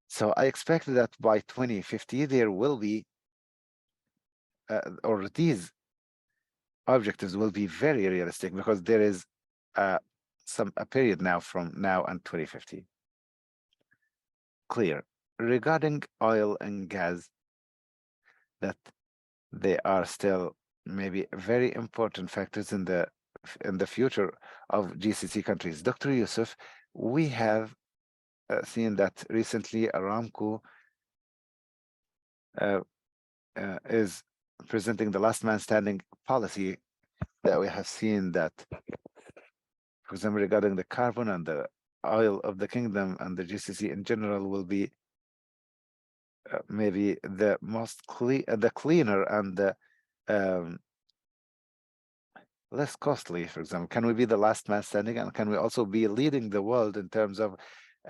So I expect that by 2050, there will be, or these objectives will be very realistic because there is uh, a period now from now and 2050. Clear. Regarding oil and gas, that they are still maybe very important factors in the future of GCC countries. Dr. Yusuf, we have seen that recently Aramco uh, is presenting the last man standing policy that we have seen that, for example, regarding the carbon and the oil of the kingdom and the GCC in general will be maybe the most the cleaner and the um, less costly, for example. Can we be the last man standing, and can we also be leading the world in terms of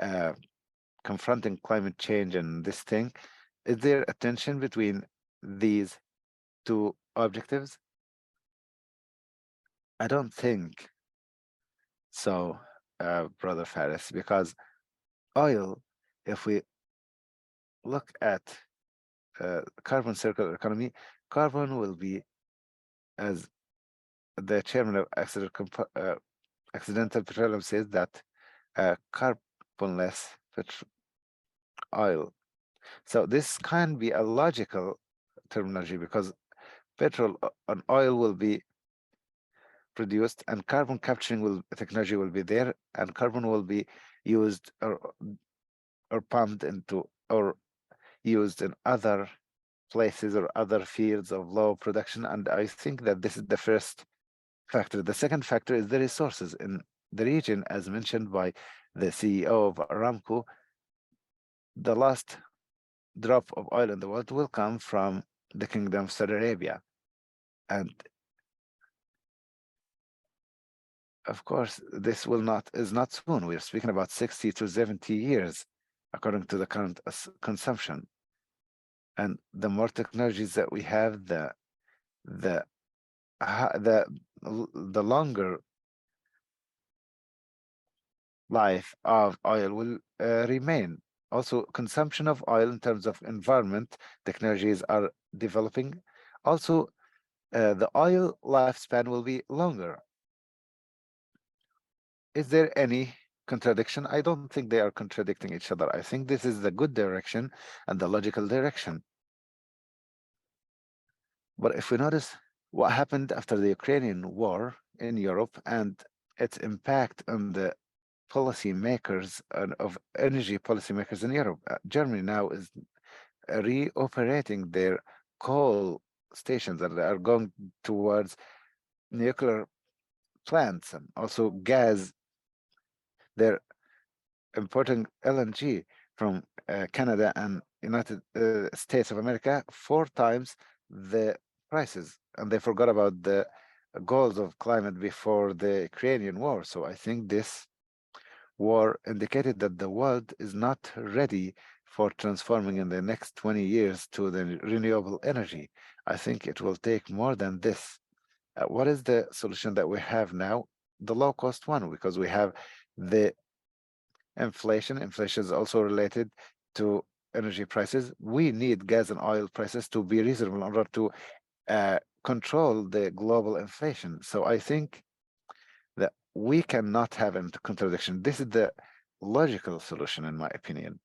uh, confronting climate change and this thing? Is there a tension between these two objectives? I don't think so, Brother Faris, because oil, if we look at carbon circular economy, carbon will be, as the chairman of Accidental Petroleum says, that carbonless oil. So this can be a logical terminology because petrol and oil will be produced and carbon capturing will technology will be there and carbon will be used or pumped into or used in other places or other fields of low production. And I think that this is the first factor. The second factor is the resources in the region, as mentioned by the CEO of Aramco, the last drop of oil in the world will come from the Kingdom of Saudi Arabia. And of course, this will not is not soon. We're speaking about 60 to 70 years, according to the current consumption. And the more technologies that we have, the the the longer life of oil will remain. Also, consumption of oil in terms of environment technologies are developing. Also, the oil lifespan will be longer. Is there any contradiction? I don't think they are contradicting each other. I think this is the good direction and the logical direction. But if we notice what happened after the Ukrainian war in Europe and its impact on the policy makers of energy policymakers in Europe, Germany now is reoperating their coal stations and they are going towards nuclear plants and also gas. They're importing LNG from Canada and United States of America 4 times the prices, and they forgot about the goals of climate before the Ukrainian war. So I think this war indicated that the world is not ready for transforming in the next 20 years to the renewable energy. I think it will take more than this. What is the solution that we have now? The low cost one, because we have the inflation. Inflation is also related to energy prices. We need gas and oil prices to be reasonable in order to control the global inflation. So I think that we cannot have a contradiction. This is the logical solution, in my opinion.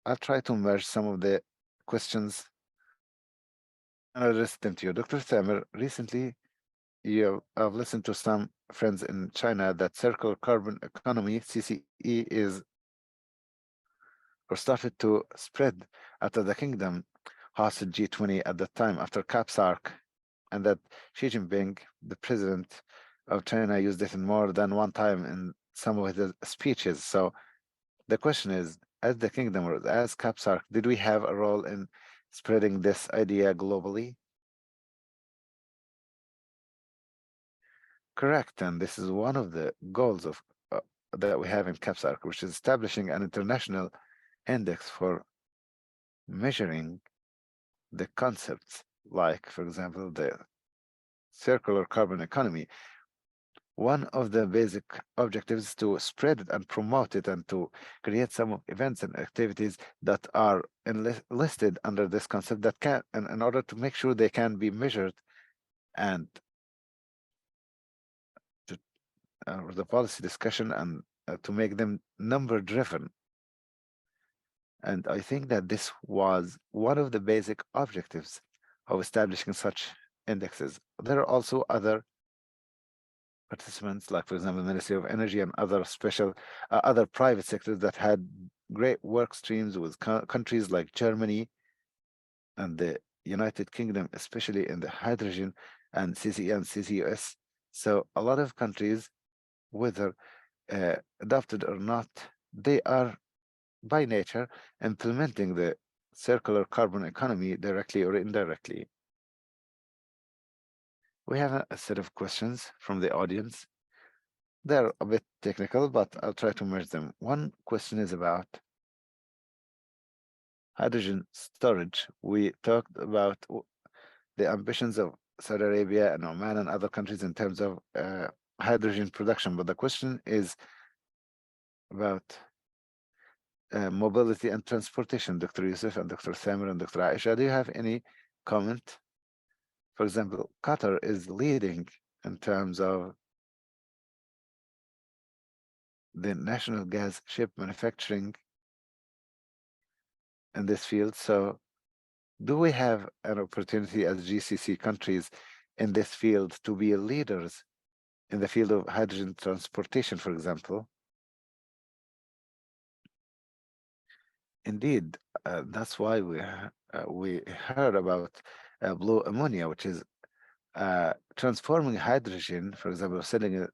I'll try to merge some of the questions and address them to you. Dr. Thamer, recently I've listened to some friends in China that circular carbon economy, CCE, is or started to spread after the kingdom hosted G20 at that time after CAPSARC, and that Xi Jinping, the president of China, used it in more than one time in some of his speeches. So the question is, as the kingdom or as CAPSARC, did we have a role in spreading this idea globally? Correct, and this is one of the goals of that we have in CAPSARC, which is establishing an international index for measuring the concepts, like, for example, the circular carbon economy. One of the basic objectives is to spread it and promote it and to create some events and activities that are listed under this concept that can, in order to make sure they can be measured and to, the policy discussion and to make them number driven. And I think that this was one of the basic objectives of establishing such indexes. There are also other participants, like for example, the Ministry of Energy and other special, other private sectors that had great work streams with countries like Germany and the United Kingdom, especially in the hydrogen and CCE and CCUS. So a lot of countries, whether adopted or not, they are by nature implementing the circular carbon economy directly or indirectly. We have a set of questions from the audience. They're a bit technical, but I'll try to merge them. One question is about hydrogen storage. We talked about the ambitions of Saudi Arabia and Oman and other countries in terms of hydrogen production, but the question is about mobility and transportation. Dr. Yusuf and Dr. Thamer and Dr. Aisha, do you have any comment? For example, Qatar is leading in terms of the national gas ship manufacturing in this field. So do we have an opportunity as GCC countries in this field to be leaders in the field of hydrogen transportation, for example? Indeed, that's why we heard about blue ammonia, which is transforming hydrogen, for example, sending it,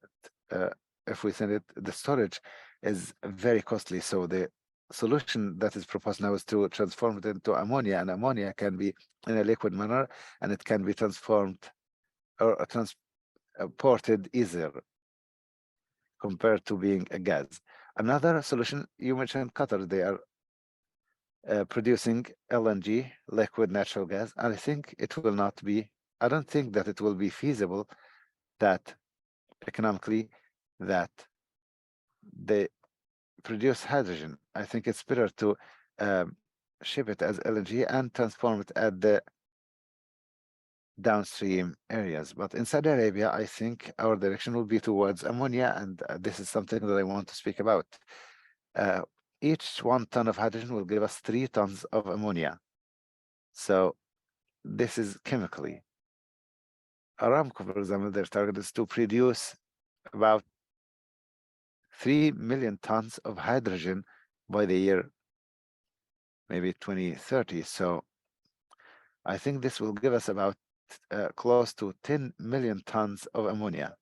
uh, if we send it, the storage is very costly. So the solution that is proposed now is to transform it into ammonia, and ammonia can be in a liquid manner, and it can be transformed or transported easier compared to being a gas. Another solution, you mentioned Qatar, they are producing LNG, liquid natural gas, and I think it will not be, I don't think that it will be feasible that economically that they produce hydrogen. I think it's better to um, ship it as LNG and transform it at the downstream areas. But in Saudi Arabia, I think our direction will be towards ammonia, and this is something that I want to speak about. Uh, each 1 ton of hydrogen will give us 3 tons of ammonia. So this is chemically. Aramco, for example, their target is to produce about 3 million tons of hydrogen by the year maybe 2030. So I think this will give us about close to 10 million tons of ammonia.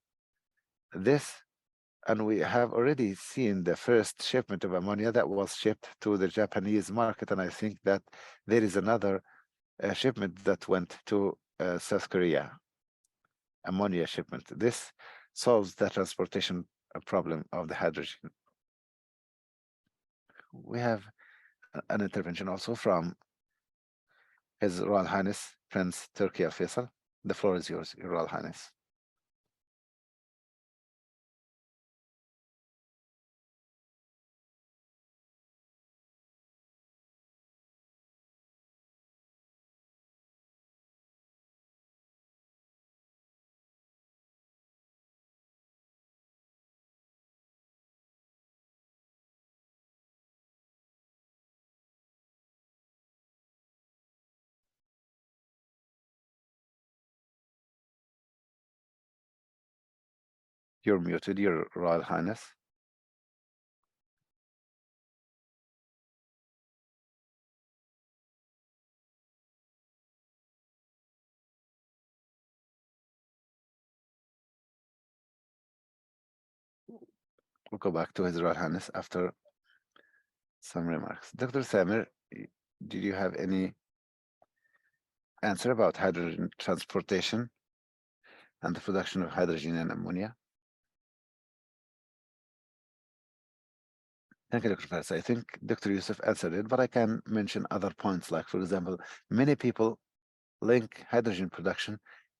This, and we have already seen the first shipment of ammonia that was shipped to the Japanese market, and I think that there is another shipment that went to South Korea, ammonia shipment. This solves the transportation problem of the hydrogen. We have an intervention also from His Royal Highness Prince Turki Al Faisal. The floor is yours, Your Royal Highness. You're muted, Your Royal Highness. We'll go back to His Royal Highness after some remarks. Dr. Samir, did you have any answer about hydrogen transportation and the production of hydrogen and ammonia? Thank you, Dr. Faris. I think Dr. Yusuf answered it, but I can mention other points, like, for example, many people link hydrogen production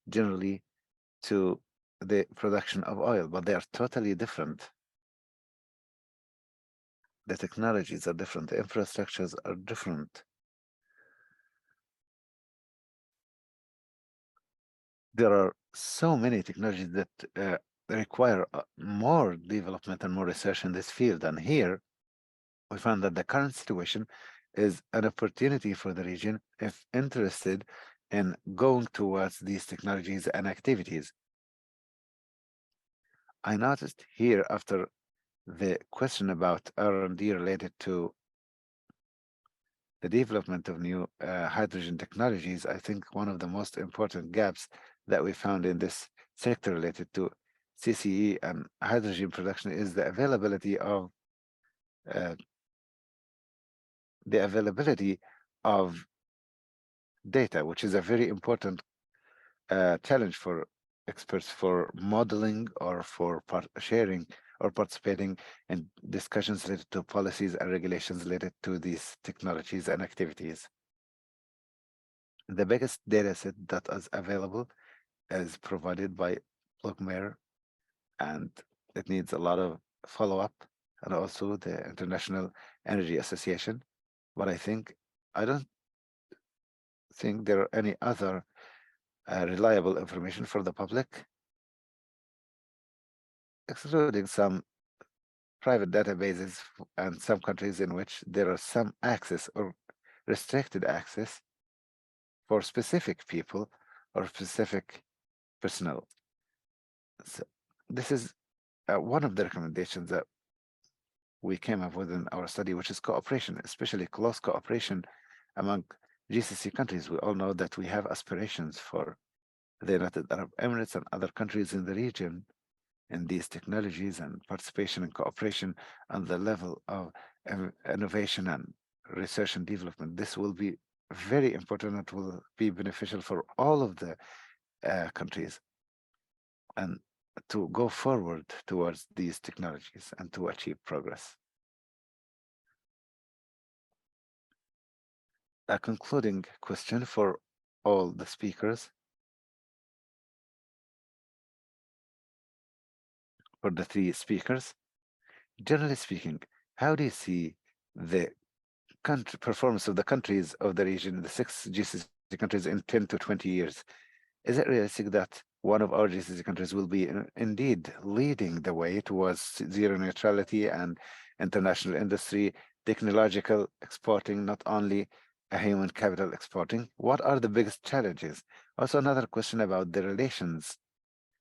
generally to the production of oil, but they are totally different. The technologies are different, the infrastructures are different. There are so many technologies that require more development and more research in this field. And here we found that the current situation is an opportunity for the region if interested in going towards these technologies and activities. I noticed here after the question about R&D related to the development of new hydrogen technologies, I think one of the most important gaps that we found in this sector related to CCE and hydrogen production is uh, the availability of data, which is a very important challenge for experts for modeling or for sharing or participating in discussions related to policies and regulations related to these technologies and activities. The biggest data set that is available is provided by Lookmer, and it needs a lot of follow-up, and also the International Energy Association. But I don't think there are any other reliable information for the public, excluding some private databases and some countries in which there are some access or restricted access for specific people or specific personnel. So this is one of the recommendations that we came up with in our study, which is cooperation, especially close cooperation among GCC countries. We all know that we have aspirations for the United Arab Emirates and other countries in the region in these technologies and participation and cooperation on the level of innovation and research and development. This will be very important. It will be beneficial for all of the countries and to go forward towards these technologies and to achieve progress. A concluding question for all the speakers, for the three speakers. Generally speaking, how do you see the country performance of the countries of the region, the six GCC countries in 10 to 20 years? Is it realistic that one of our GCC countries will be indeed leading the way towards zero neutrality and international industry, technological exporting, not only a human capital exporting? What are the biggest challenges? Also, another question about the relations,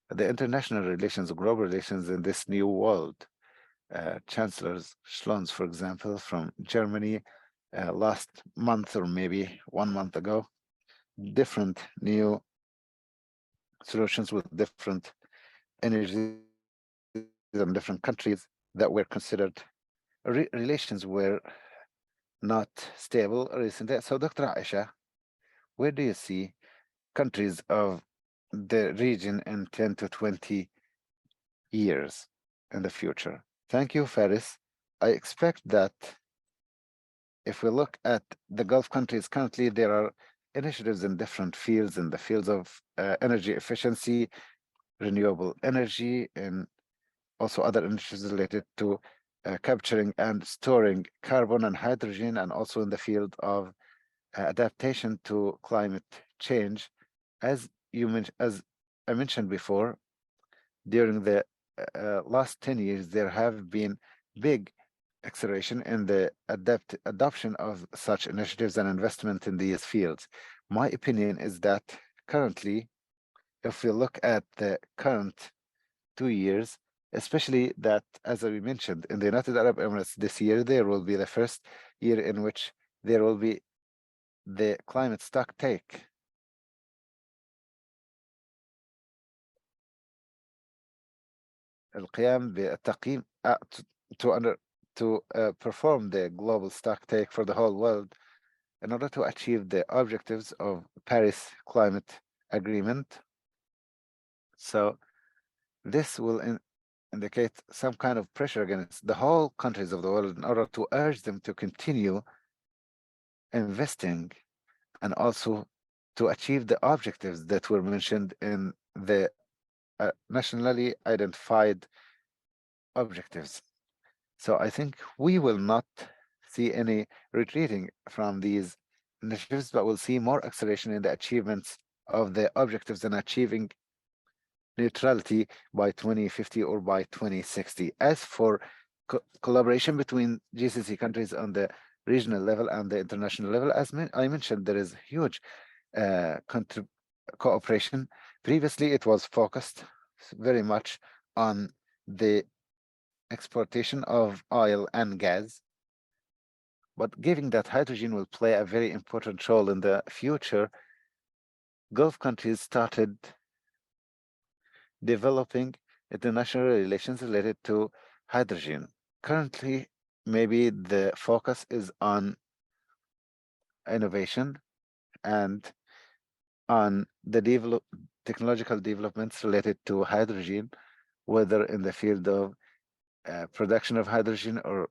the international relations, global relations in this new world. Chancellors Schlons, for example, from Germany, last month or maybe 1 month ago, different new solutions with different energies and different countries that were considered relations were not stable recently. So, Dr. Aisha, where do you see countries of the region in 10 to 20 years in the future? Thank you, Faris. I expect that if we look at the Gulf countries currently, there are initiatives in different fields, in the fields of energy efficiency, renewable energy, and also other initiatives related to capturing and storing carbon and hydrogen, and also in the field of adaptation to climate change. As I mentioned before, during the last 10 years, there have been big acceleration in the adoption of such initiatives and investment in these fields. My opinion is that currently, if we look at the current 2 years, especially that, as I mentioned, in the United Arab Emirates this year, there will be the first year in which there will be the climate stock take. القيام بالتقييم to under to perform the global stock take for the whole world in order to achieve the objectives of Paris Climate Agreement. So this will indicate some kind of pressure against the whole countries of the world in order to urge them to continue investing and also to achieve the objectives that were mentioned in the nationally identified objectives. So I think we will not see any retreating from these initiatives, but we'll see more acceleration in the achievements of the objectives and achieving neutrality by 2050 or by 2060. As for collaboration between GCC countries on the regional level and the international level, as I mentioned, there is huge cooperation. Previously, it was focused very much on the exportation of oil and gas, but given that hydrogen will play a very important role in the future, Gulf countries started developing international relations related to hydrogen. Currently, maybe the focus is on innovation and on the technological developments related to hydrogen, whether in the field of production of hydrogen or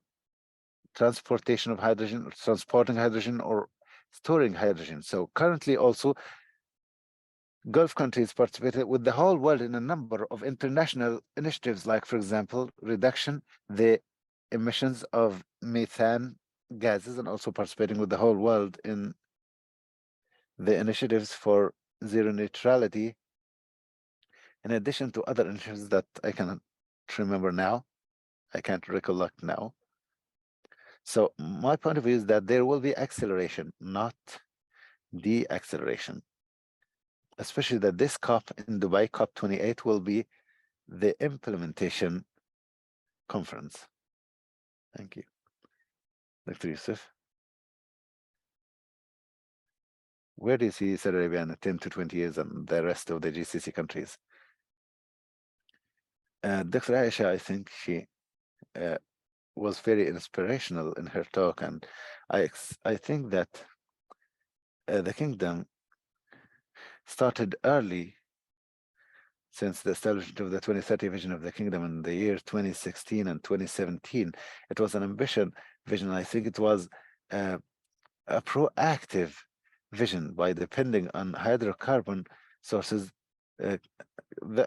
transportation of hydrogen, or transporting hydrogen or storing hydrogen. So currently also Gulf countries participated with the whole world in a number of international initiatives, like, for example, reduction the emissions of methane gases, and also participating with the whole world in the initiatives for zero neutrality, in addition to other initiatives that I cannot remember now. I can't recollect now. So my point of view is that there will be acceleration, not de-acceleration, especially that this COP in Dubai, COP28, will be the implementation conference. Thank you. Dr. Yusuf. Where do you see Saudi Arabia in 10 to 20 years and the rest of the GCC countries? Dr. Aisha, I think she uh, was very inspirational in her talk, and I think that the kingdom started early since the establishment of the 2030 vision of the kingdom in the year 2016 and 2017. It was an ambition vision. I think it was uh, a proactive vision by depending on hydrocarbon sources. Uh,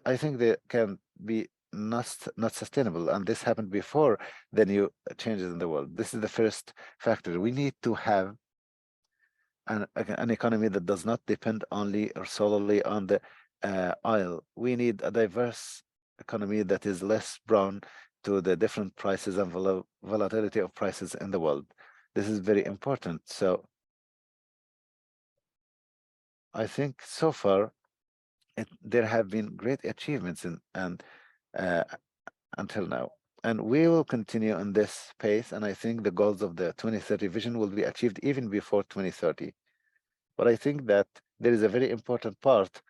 I think they can be not sustainable, and this happened before the new changes in the world. This is the first factor. We need to have an economy that does not depend only or solely on the oil. We need a diverse economy that is less prone to the different prices and volatility of prices in the world. This is very important. So I think so far there have been great achievements and uh, until now. And we will continue on this pace. And I think the goals of the 2030 vision will be achieved even before 2030. But I think that there is a very important part,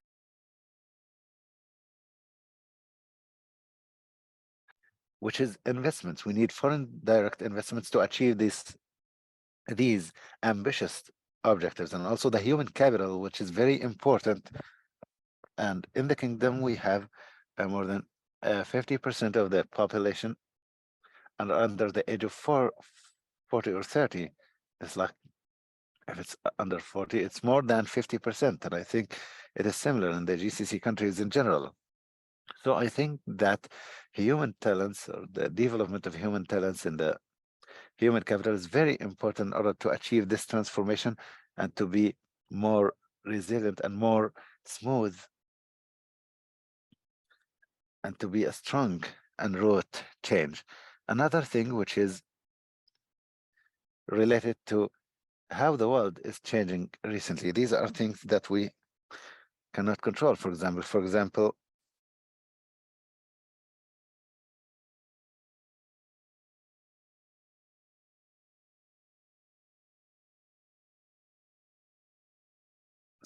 which is investments. We need foreign direct investments to achieve these ambitious objectives, and also the human capital, which is very important. And in the kingdom, we have more than 50% of the population and under the age of 40 or 30. It's like if it's under 40, it's more than 50%. And I think it is similar in the GCC countries in general. So I think that human talents or the development of human talents in the human capital is very important in order to achieve this transformation and to be more resilient and more smooth and to be a strong and root change. Another thing which is related to how the world is changing recently. These are things that we cannot control. For example,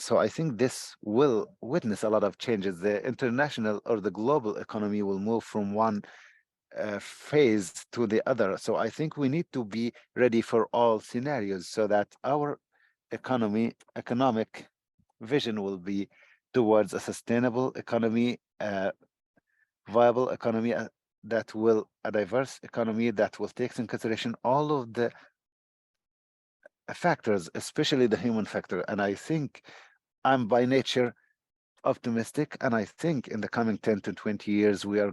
so I think this will witness a lot of changes. The international or the global economy will move from one phase to the other. So I think we need to be ready for all scenarios so that our economic vision will be towards a sustainable economy, viable economy that will a diverse economy that will take in consideration all of the factors, especially the human factor. And I think I'm by nature optimistic, and I think in the coming 10 to 20 years we'll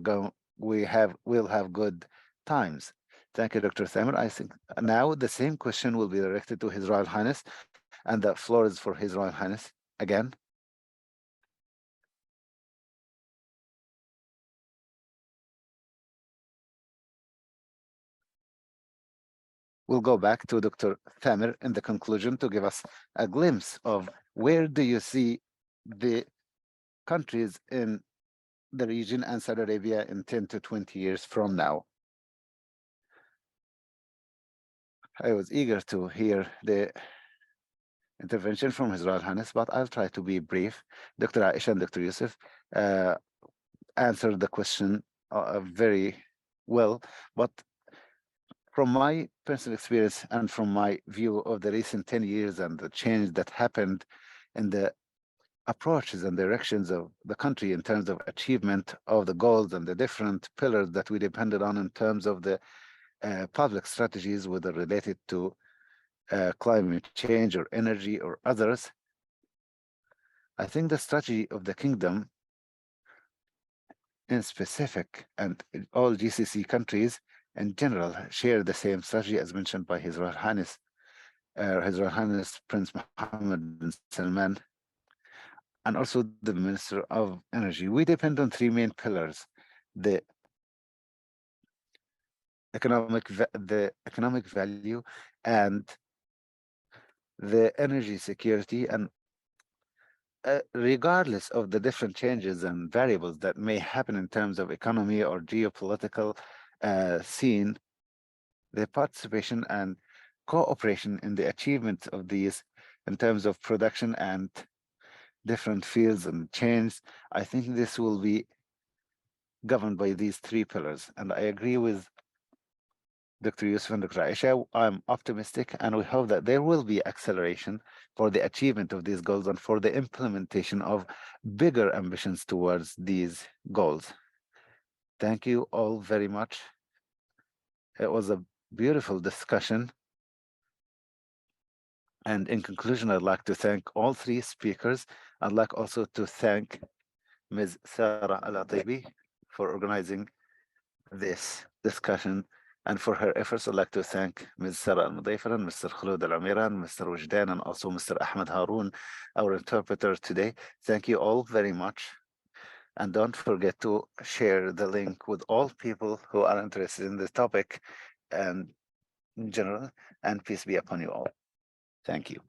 have good times. Thank you, Dr. Thamer. I think now the same question will be directed to His Royal Highness, and the floor is for His Royal Highness again. We'll go back to Dr. Thamer in the conclusion to give us a glimpse of where do you see the countries in the region and Saudi Arabia in 10 to 20 years from now. I was eager to hear the intervention from His Royal Highness, but I'll try to be brief. Dr. Aisha and Dr. Yusuf uh, answered the question very well, but from my personal experience and from my view of the recent 10 years and the change that happened in the approaches and directions of the country in terms of achievement of the goals and the different pillars that we depended on in terms of the public strategies, whether related to climate change or energy or others. I think the strategy of the kingdom in specific and all GCC countries in general share the same strategy as mentioned by His Royal Highness Prince Mohammed bin Salman, and also the Minister of Energy. We depend on three main pillars: the the economic value, and the energy security, and regardless of the different changes and variables that may happen in terms of economy or geopolitical scene, the participation and cooperation in the achievement of these in terms of production and different fields and chains. I think this will be governed by these three pillars. And I agree with Dr. Yusuf and Dr. Aisha. I'm optimistic, and we hope that there will be acceleration for the achievement of these goals and for the implementation of bigger ambitions towards these goals. Thank you all very much. It was a beautiful discussion. And in conclusion, I'd like to thank all three speakers. I'd like also to thank Ms. Sarah Al-Atibi for organizing this discussion and for her efforts. I'd like to thank Ms. Sarah Al-Mudayfar, Mr. Khulud Al-Amiran, Mr. Wajdan, and also Mr. Ahmed Haroon, our interpreter today. Thank you all very much. And don't forget to share the link with all people who are interested in this topic and in general, and peace be upon you all. Thank you.